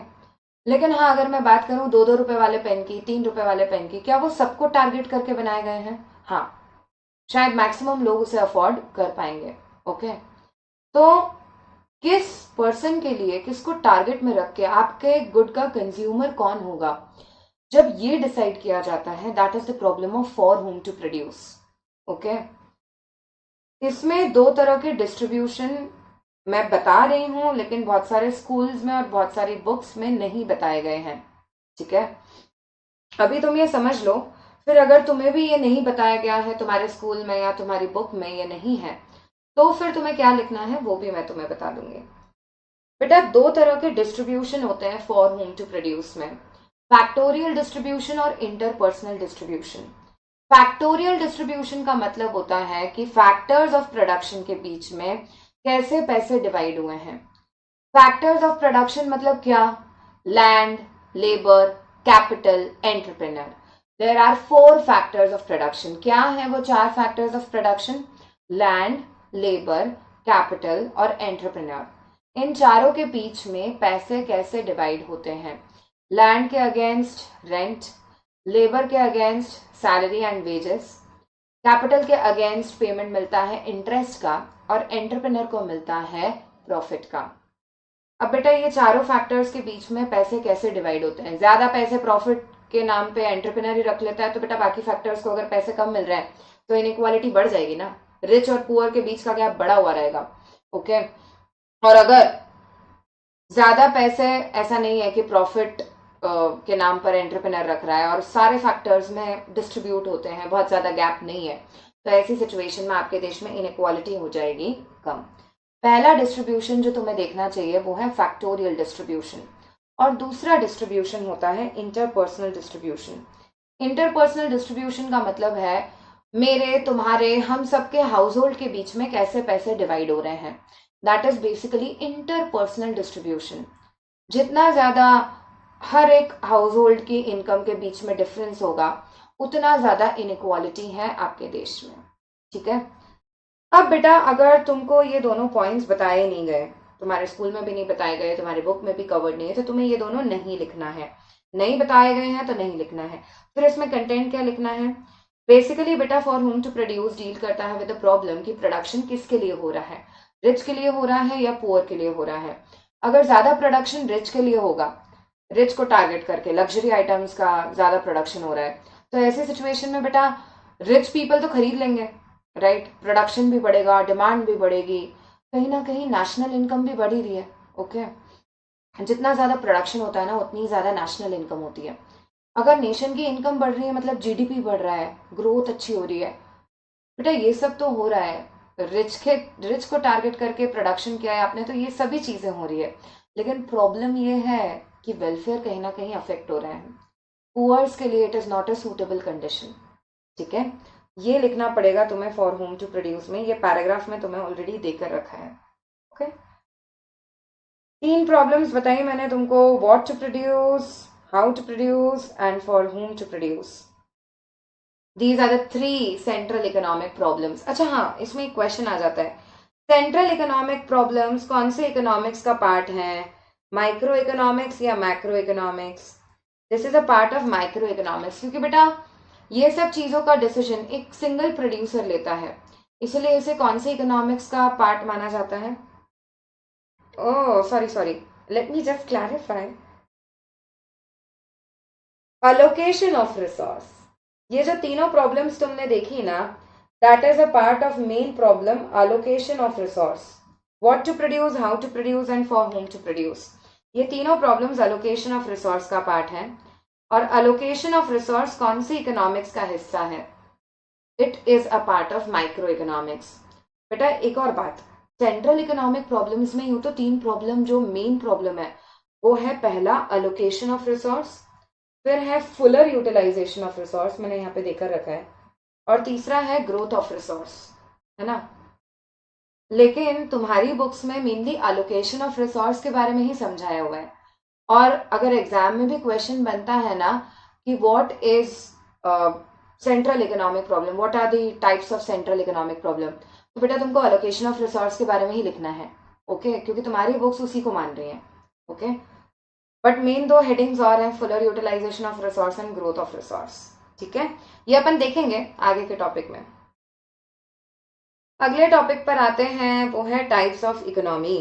लेकिन हाँ अगर मैं बात करूं 2-2 रुपए वाले पेन की, 3 रुपए वाले पेन की, क्या वो सबको टारगेट करके बनाए गए हैं? हाँ, शायद मैक्सिमम लोग उसे अफोर्ड कर पाएंगे। ओके, तो किस पर्सन के लिए, किसको टारगेट में रख के आपके गुड का कंज्यूमर कौन होगा, जब ये डिसाइड किया जाता है, that is the problem of for whom to produce. Okay, इसमें दो तरह के डिस्ट्रीब्यूशन मैं बता रही हूं, लेकिन बहुत सारे स्कूल्स में और बहुत सारी बुक्स में नहीं बताए गए हैं। ठीक है, अभी तुम ये समझ लो, फिर अगर तुम्हें भी ये नहीं बताया गया है तुम्हारे स्कूल में या तुम्हारी बुक में ये नहीं है, तो फिर तुम्हें क्या लिखना है वो भी मैं तुम्हें बता दूंगी। बेटा दो तरह के डिस्ट्रीब्यूशन होते हैं फॉर होम टू प्रोड्यूस में, फैक्टोरियल डिस्ट्रीब्यूशन और इंटरपर्सनल डिस्ट्रीब्यूशन। फैक्टोरियल डिस्ट्रीब्यूशन का मतलब होता है कि फैक्टर्स ऑफ प्रोडक्शन के बीच में कैसे पैसे डिवाइड हुए हैं। फैक्टर्स ऑफ प्रोडक्शन मतलब क्या? Land, labour, capital, entrepreneur. There are 4 factors of production. क्या है वो 4 factors of production? Land, labour, capital और एंटरप्रेन्योर। इन चारों के बीच में पैसे कैसे डिवाइड होते हैं? लैंड के अगेंस्ट रेंट, लेबर के against salary and wages, capital के अगेंस्ट पेमेंट मिलता है इंटरेस्ट का, और एंटरप्रेन्योर को मिलता है प्रॉफिट का। अब बेटा ये चारों फैक्टर्स के बीच में पैसे कैसे डिवाइड होते हैं? ज्यादा पैसे प्रॉफिट के नाम पे एंटरप्रेन्योर ही रख लेता है, तो बेटा बाकी फैक्टर्स को अगर पैसे कम मिल रहे हैं तो इनइक्वालिटी बढ़ जाएगी ना, रिच और पुअर के बीच का गैप बढ़ा हुआ रहेगा। ओके, और अगर ज्यादा पैसे, ऐसा नहीं है कि प्रॉफिट के नाम पर एंटरप्रेन्योर रख रहा है और सारे फैक्टर्स में डिस्ट्रीब्यूट होते हैं, बहुत ज्यादा गैप नहीं है, तो ऐसी सिचुएशन में आपके देश में इनइक्वालिटी हो जाएगी कम। पहला डिस्ट्रीब्यूशन जो तुम्हें देखना चाहिए वो है फैक्टोरियल डिस्ट्रीब्यूशन, और दूसरा डिस्ट्रीब्यूशन होता है इंटरपर्सनल डिस्ट्रीब्यूशन। इंटरपर्सनल डिस्ट्रीब्यूशन का मतलब है मेरे, तुम्हारे, हम सबके हाउस होल्ड के बीच में कैसे पैसे डिवाइड हो रहे हैं। That is basically interpersonal distribution. जितना ज्यादा हर एक हाउस होल्ड की इनकम के बीच में डिफरेंस होगा, उतना ज्यादा इनइक्वालिटी है आपके देश में। ठीक है, अब बेटा अगर तुमको ये दोनों पॉइंट्स बताए नहीं गए, तुम्हारे स्कूल में भी नहीं बताए गए, तुम्हारी बुक में भी कवर्ड नहीं है, तो तुम्हें ये दोनों नहीं लिखना है। नहीं बताए गए हैं तो नहीं लिखना है। फिर इसमें कंटेंट क्या लिखना है? बेसिकली बेटा for whom to produce deal करता है विद द प्रॉब्लम कि प्रोडक्शन किसके लिए हो रहा है, रिच के लिए हो रहा है या पुअर के लिए हो रहा है। अगर ज्यादा प्रोडक्शन रिच के लिए होगा, रिच को टारगेट करके लग्जरी आइटम्स का ज्यादा प्रोडक्शन हो रहा है, तो ऐसी सिचुएशन में बेटा रिच पीपल तो खरीद लेंगे, राइट, प्रोडक्शन भी बढ़ेगा, डिमांड भी बढ़ेगी, कहीं ना कहीं नेशनल इनकम भी बढ़ ही रही है। ओके, जितना ज्यादा प्रोडक्शन होता है ना उतनी ज्यादा नेशनल इनकम होती है। अगर नेशन की इनकम बढ़ रही है मतलब जीडीपी बढ़ रहा है, ग्रोथ अच्छी हो रही है। बेटा ये सब तो हो रहा है, रिच को टारगेट करके प्रोडक्शन किया है आपने, तो ये सभी चीजें हो रही है। लेकिन प्रॉब्लम ये है कि वेलफेयर कहीं ना कहीं अफेक्ट हो रहा है। पुअर्स के लिए it is not a suitable condition. ठीक है, ये लिखना पड़ेगा तुम्हें फॉर होम टू प्रोड्यूस में, ये पैराग्राफ में तुम्हें ऑलरेडी देकर रखा है। ओके, 3 प्रॉब्लम्स बताई मैंने तुमको, what to produce, how to produce and for whom to produce. These are the 3 central economic problems. अच्छा हाँ, इसमें एक क्वेश्चन आ जाता है, सेंट्रल इकोनॉमिक प्रॉब्लम्स कौन से इकोनॉमिक्स का पार्ट है, माइक्रो इकोनॉमिक्स या macro economics? This is a part of micro economics, क्योंकि बेटा ये सब चीजों का डिसीजन एक सिंगल प्रोड्यूसर लेता है, इसलिए इसे कौन से इकोनॉमिक्स का पार्ट माना जाता है? Oh sorry, let me just clarify. Allocation of resource, ये जो तीनों प्रॉब्लम्स तुमने देखी ना, that is a part of main problem allocation of resource, what to produce, how to produce and for whom to produce. ये तीनों problems allocation of resource का part है। और अलोकेशन ऑफ रिसोर्स कौन सी इकोनॉमिक्स का हिस्सा है? It is a part of micro economics. बेटा एक और बात, सेंट्रल इकोनॉमिक प्रॉब्लम्स में यूं तो 3 प्रॉब्लम जो मेन प्रॉब्लम है वो है, पहला अलोकेशन ऑफ रिसोर्स, फिर है फुलर यूटिलाइजेशन ऑफ रिसोर्स, मैंने यहाँ पे देकर रखा है, और तीसरा है ग्रोथ ऑफ रिसोर्स, है ना। लेकिन तुम्हारी बुक्स में मेनली अलोकेशन ऑफ रिसोर्स के बारे में ही समझाया हुआ है। और अगर एग्जाम में भी क्वेश्चन बनता है ना कि what is central economic problem, what are the types of central economic problem, तो बेटा तुमको अलोकेशन ऑफ रिसोर्स के बारे में ही लिखना है। ओके, क्योंकि तुम्हारी बुक्स उसी को मान रही हैं। ओके, बट मेन 2 हेडिंग्स और हैं, fuller utilization of resource and growth of resource. ठीक है, ये अपन देखेंगे आगे के टॉपिक में। अगले टॉपिक पर आते हैं, वो है टाइप्स ऑफ इकोनॉमी।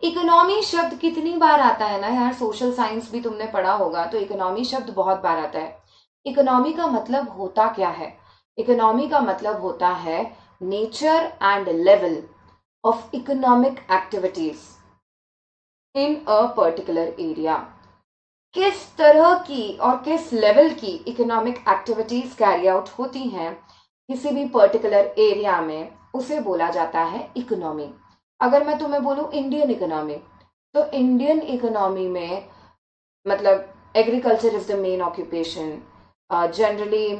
इकोनॉमी शब्द कितनी बार आता है ना यार, सोशल साइंस भी तुमने पढ़ा होगा तो इकोनॉमी शब्द बहुत बार आता है। इकोनॉमी का मतलब होता क्या है? इकोनॉमी का मतलब होता है nature and level of economic activities in a particular area. किस तरह की और किस लेवल की इकोनॉमिक एक्टिविटीज कैरी आउट होती हैं किसी भी पर्टिकुलर एरिया में, उसे बोला जाता है इकोनॉमी। अगर मैं तुम्हें बोलूं इंडियन इकोनॉमी, तो इंडियन इकोनॉमी में मतलब agriculture is the main occupation, generally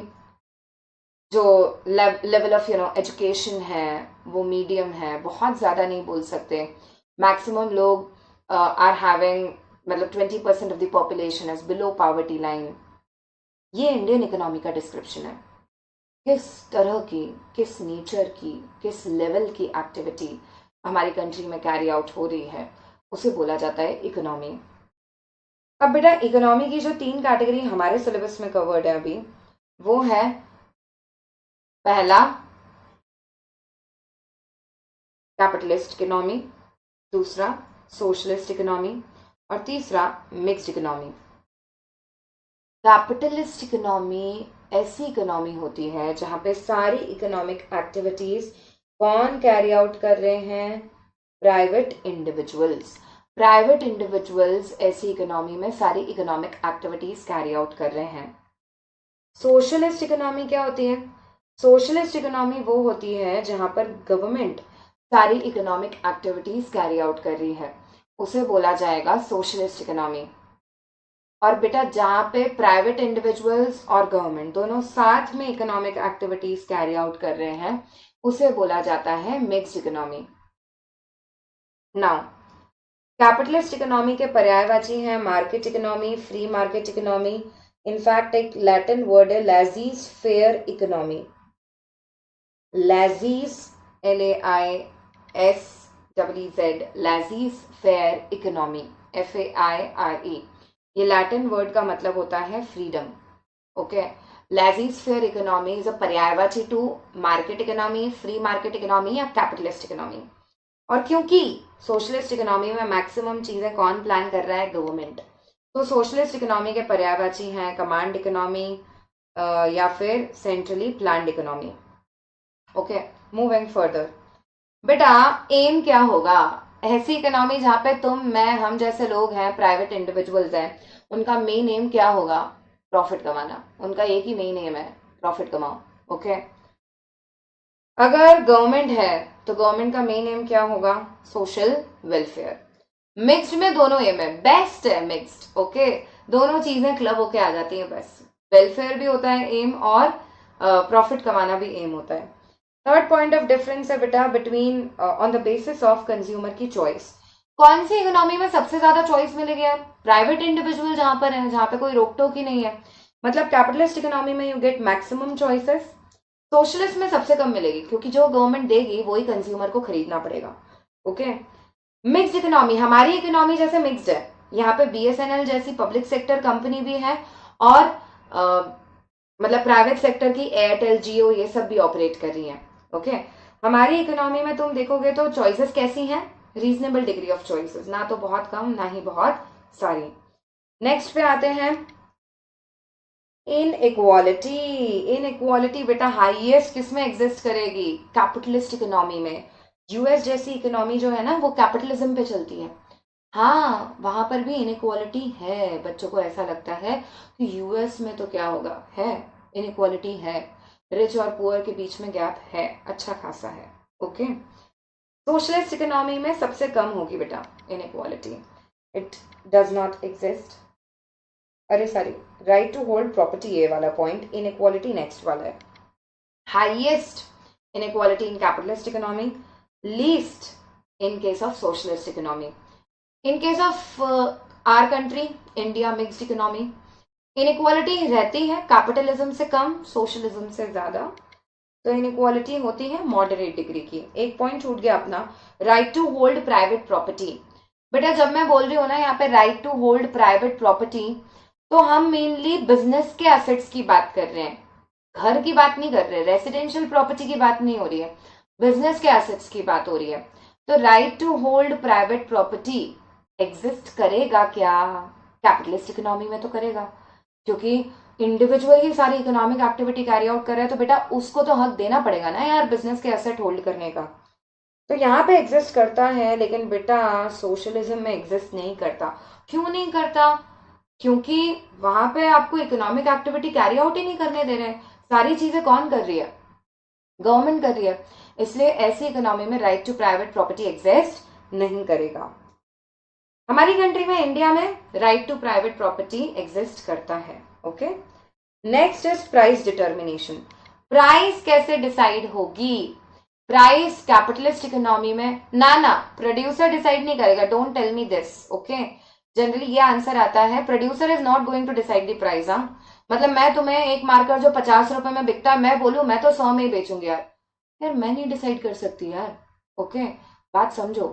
जो लेवल ऑफ एजुकेशन है वो मीडियम है, बहुत ज़्यादा नहीं बोल सकते। मैक्सिमम लोग आर हैविंग, मतलब 20% of the population is below poverty line. ये इंडियन इकोनॉमी का डिस्क्रिप्शन है। किस तरह की, किस नेचर की, किस लेवल की एक्टिविटी हमारी कंट्री में कैरी आउट हो रही है, उसे बोला जाता है इकोनॉमी। अब बेटा इकोनॉमी की जो 3 कैटेगरी हमारे सिलेबस में कवर्ड है अभी, वो है पहला कैपिटलिस्ट इकोनॉमी, दूसरा सोशलिस्ट इकोनॉमी और तीसरा मिक्स्ड इकोनॉमी। कैपिटलिस्ट इकोनॉमी ऐसी इकोनॉमी होती है जहां पे सारी इकोनॉमिक एक्टिविटीज कौन कैरी आउट कर रहे हैं? Private individuals. प्राइवेट इंडिविजुअल्स ऐसी इकोनॉमी में सारी इकोनॉमिक एक्टिविटीज कैरी आउट कर रहे हैं। सोशलिस्ट इकोनॉमी क्या होती है? सोशलिस्ट इकोनॉमी वो होती है जहां पर गवर्नमेंट सारी इकोनॉमिक एक्टिविटीज कैरी आउट कर रही है, उसे बोला जाएगा सोशलिस्ट इकोनॉमी। और बेटा जहां पे प्राइवेट इंडिविजुअल्स और गवर्नमेंट दोनों साथ में इकोनॉमिक एक्टिविटीज कैरी आउट कर रहे हैं, उसे बोला जाता है mixed economy. Now capitalist economy के पर्यायवाची हैं market economy, free market economy. In fact एक लैटिन वर्ड है laissez faire economy. Laissez, LAISEEZ, laissez faire economy, FAIRE। ये लैटिन वर्ड का मतलब होता है freedom. Okay, laissez faire economy is a पर्यायवाची to market economy, free market economy या capitalist economy. और क्योंकि सोशलिस्ट इकोनॉमी में मैक्सिमम चीजें कौन प्लान कर रहा है? गवर्नमेंट। तो सोशलिस्ट इकोनॉमी के पर्यायवाची हैं कमांड इकोनॉमी या फिर centrally planned economy. Okay, moving further, बेटा एम क्या होगा? ऐसी इकोनॉमी जहां पे तुम, मैं, हम जैसे लोग हैं, प्राइवेट इंडिविजुअल्स हैं, उनका मेन एम क्या होगा? प्रॉफिट कमाना। उनका एक ही मेन एम है, प्रॉफिट कमाओ। ओके, अगर गवर्नमेंट है तो गवर्नमेंट का मेन एम क्या होगा? Social welfare. मिक्स्ड में दोनों एम है, बेस्ट है मिक्स्ड, ओके। दोनों चीजें क्लब होके आ जाती हैं बस। वेलफेयर भी होता है एम और प्रॉफिट कमाना भी एम होता है। थर्ड पॉइंट ऑफ डिफरेंस है बेटा between on the basis of consumer की चॉइस। कौन सी इकोनॉमी में सबसे ज्यादा चॉइस मिलेगी यार? प्राइवेट इंडिविजुअल जहां पर है, जहां पे कोई रोक टोक ही नहीं है। मतलब कैपिटलिस्ट इकोनॉमी में you get maximum choices. Socialist में सबसे कम मिलेगी, क्योंकि जो गवर्नमेंट देगी वही कंज्यूमर को खरीदना पड़ेगा, ओके। मिक्स्ड इकोनॉमी, हमारी इकोनॉमी जैसे मिक्स्ड है। यहाँ पे बीएसएनएल जैसी पब्लिक सेक्टर कंपनी भी है और मतलब प्राइवेट सेक्टर की एयरटेल, जियो, ये सब भी ऑपरेट कर रही हैं, ओके। हमारी इकोनॉमी में तुम देखोगे तो चॉइसेस कैसी हैं? रीजनेबल डिग्री ऑफ चॉइसेस, ना तो बहुत कम ना ही बहुत सारी। नेक्स्ट पे आते हैं इन इक्वालिटी। इन इक्वालिटी बेटा हाईएस्ट किसमें एग्जिस्ट करेगी? कैपिटलिस्ट इकोनॉमी में। यूएस जैसी इकोनॉमी जो है ना वो कैपिटलिज्म पे चलती है। हाँ, वहां पर भी इनइक्वालिटी है। बच्चों को ऐसा लगता है कि यूएस में तो क्या होगा, है इनइक्वालिटी है। रिच और पुअर के बीच में गैप है, अच्छा खासा है, ओके। सोशलिस्ट इकोनॉमी में सबसे कम होगी बेटा inequality, it does not exist. अरे sorry, right to hold property ये वाला पॉइंट, इनइक्वालिटी नेक्स्ट वाला है। Highest inequality in capitalist economy, least in case of socialist economy. In case of our country India, mixed economy, inequality रहती है capitalism से कम, socialism से ज्यादा। तो इनइक्वालिटी होती है मॉडरेट डिग्री की। एक पॉइंट छूट गया अपना, right to hold private property. बेटा जब मैं बोल रही हूँ ना यहाँ पे right to hold private property, तो हम मेनली बिजनेस के एसेट्स की बात कर रहे हैं, घर की बात नहीं कर रहे, रेसिडेंशियल प्रॉपर्टी की बात नहीं हो रही है, बिजनेस के एसेट्स की बात हो रही है। तो right to hold private property exist करेगा क्या? कैपिटलिस्ट इकोनॉमी में तो करेगा, क्योंकि इंडिविजुअल ही सारी इकोनॉमिक एक्टिविटी कैरी आउट कर रहा है, तो बेटा उसको तो हक देना पड़ेगा ना यार बिजनेस के एसेट होल्ड करने का। तो यहाँ पे एग्जिस्ट करता है, लेकिन बेटा सोशलिज्म में एग्जिस्ट नहीं करता। क्यों नहीं करता? क्योंकि वहां पे आपको इकोनॉमिक एक्टिविटी कैरी आउट ही नहीं करने दे रहे। सारी चीजें कौन कर रही है? गवर्नमेंट कर रही है। इसलिए ऐसी इकोनॉमी में right to private property exist नहीं करेगा। हमारी कंट्री में, इंडिया में, right to private property exist करता है, okay. Next is price determination. Price कैसे डिसाइड होगी? प्राइस कैपिटलिस्ट इकोनॉमी में ना प्रोड्यूसर डिसाइड नहीं करेगा, don't tell me this, okay. Generally ये आंसर आता है, producer is not going to decide the price. हाँ, मतलब मैं तुम्हें एक मार्कर जो 50 रुपए में बिकता है, मैं बोलूं मैं तो 100 में ही बेचूंगी यार मैं नहीं डिसाइड कर सकती यार, ओके। बात समझो,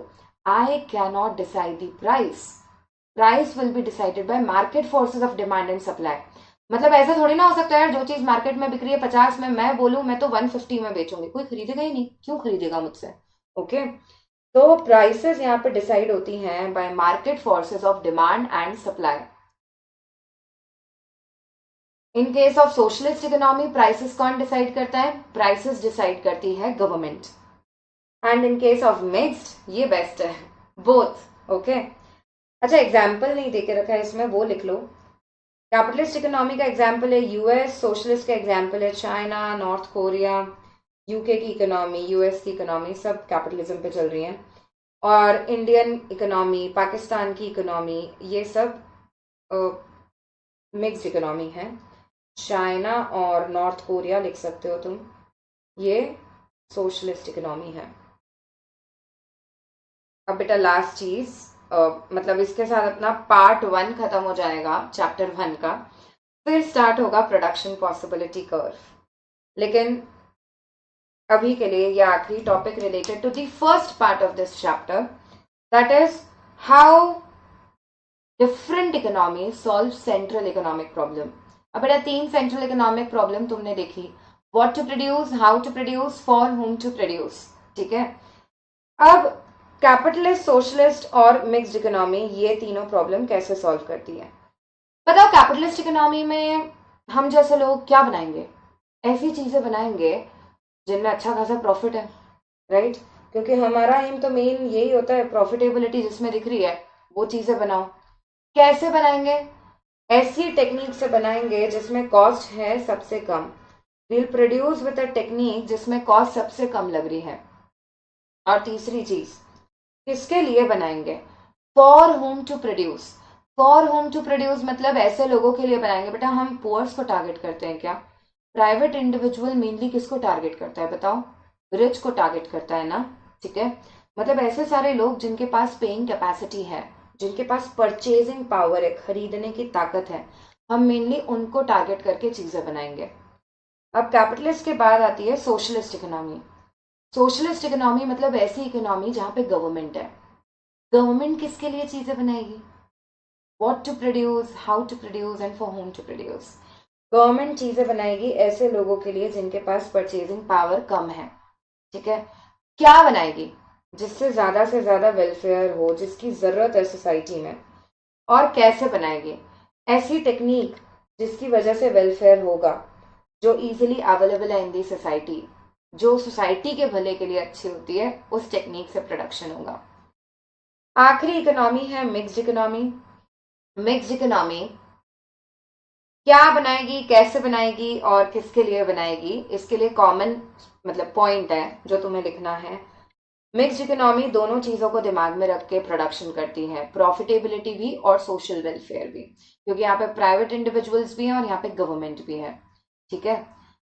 I can not decide the price. Price will be decided by market forces of demand and supply. मतलब ऐसा थोड़ी ना हो सकता है जो चीज मार्केट में बिक रही है 50 में, मैं बोलूं मैं तो 150 में बेचूंगी, कोई खरीदेगा ही नहीं, क्यों खरीदेगा मुझसे, ओके। तो प्राइसेस यहाँ पे डिसाइड होती हैं bye market forces of demand and supply. In case of socialist economy prices कौन डिसाइड करता है? प्राइसेस डिसाइड करती है government. And in case of mixed, ये बेस्ट है, बोथ, ओके। अच्छा, एग्जाम्पल नहीं देके रखा है इसमें, वो लिख लो। कैपिटलिस्ट इकोनॉमी का एग्जाम्पल है यूएस, सोशलिस्ट का एग्जाम्पल है चाइना, नॉर्थ कोरिया, यूके की इकोनॉमी, यूएस की इकोनॉमी, सब कैपिटलिज्म पे चल रही हैं। और इंडियन इकोनॉमी, पाकिस्तान की इकोनॉमी, ये सब मिक्स्ड इकोनॉमी है। चाइना और नॉर्थ कोरिया लिख सकते हो तुम, ये सोशलिस्ट इकोनॉमी है। अब बेटा लास्ट चीज, मतलब इसके साथ अपना पार्ट 1 खत्म हो जाएगा, चैप्टर 1 का। फिर स्टार्ट होगा प्रोडक्शन पॉसिबिलिटी कर्व। लेकिन अभी के लिए ये आखिरी topic related to the first part of this chapter, that is how different economy solve central economic problem. अब बेटा 3 सेंट्रल इकोनॉमिक प्रॉब्लम तुमने देखी, what to produce, how to produce, for whom to produce, ठीक है। अब capitalist, socialist और mixed economy, ये तीनों प्रॉब्लम कैसे सॉल्व करती है? बताओ, कैपिटलिस्ट इकोनॉमी में हम जैसे लोग क्या बनाएंगे? ऐसी चीजें बनाएंगे जिनमें अच्छा खासा प्रॉफिट है, राइट? क्योंकि हमारा एम तो मेन यही होता है, प्रॉफिटेबिलिटी जिसमें दिख रही है वो चीजें बनाओ। कैसे बनाएंगे? ऐसी टेक्निक से बनाएंगे जिसमें कॉस्ट है सबसे कम। Will produce with a technique जिसमें कॉस्ट सबसे कम लग रही है। और तीसरी चीज, किसके लिए बनाएंगे? For whom to produce, for whom to produce मतलब ऐसे लोगों के लिए बनाएंगे। बेटा हम पुअर्स को टारगेट करते हैं क्या? प्राइवेट इंडिविजुअल मेनली किसको टारगेट करता है बताओ? रिच को टारगेट करता है ना, ठीक है। मतलब ऐसे सारे लोग जिनके पास पेइंग कैपेसिटी है, जिनके पास परचेजिंग पावर है, खरीदने की ताकत है, हम मेनली उनको टारगेट करके चीजें बनाएंगे। अब कैपिटलिस्ट के बाद आती है सोशलिस्ट इकोनॉमी। सोशलिस्ट इकोनॉमी मतलब ऐसी इकोनॉमी जहां पे गवर्नमेंट है। गवर्नमेंट किसके लिए चीजें बनाएगी? What to produce, how to produce and for whom to produce. Government चीजें बनाएगी ऐसे लोगों के लिए जिनके पास परचेजिंग पावर कम है, ठीक है। क्या बनाएगी? जिससे से ज्यादा वेलफेयर हो, जिसकी जरूरत है सोसाइटी में। और कैसे बनाएगी? ऐसी टेक्निक जिसकी वजह से वेलफेयर होगा, जो इजीली अवेलेबल है इन दी सोसाइटी, जो सोसाइटी के भले के लिए अच्छी होती है, उस टेक्निक से प्रोडक्शन होगा। आखिरी इकोनॉमी है मिक्स्ड इकोनॉमी। मिक्स्ड इकोनॉमी क्या बनाएगी, कैसे बनाएगी और किसके लिए बनाएगी, इसके लिए कॉमन मतलब पॉइंट है जो तुम्हें लिखना है। मिक्स्ड इकोनॉमी दोनों चीजों को दिमाग में रख के प्रोडक्शन करती है, प्रॉफिटेबिलिटी भी और सोशल वेलफेयर भी, क्योंकि यहाँ पे प्राइवेट इंडिविजुअल्स भी हैं और यहाँ पे गवर्नमेंट भी है, ठीक है।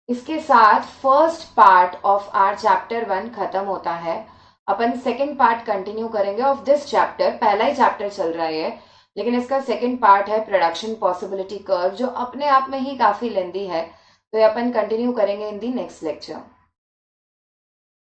इसके साथ first part of our chapter 1 खत्म होता है। अपन सेकेंड पार्ट कंटिन्यू करेंगे ऑफ दिस चैप्टर। पहला ही चैप्टर चल रहा है लेकिन इसका सेकेंड पार्ट है प्रोडक्शन पॉसिबिलिटी कर्व, जो अपने आप में ही काफी लेंदी है, तो ये अपन कंटिन्यू करेंगे इन दी नेक्स्ट लेक्चर।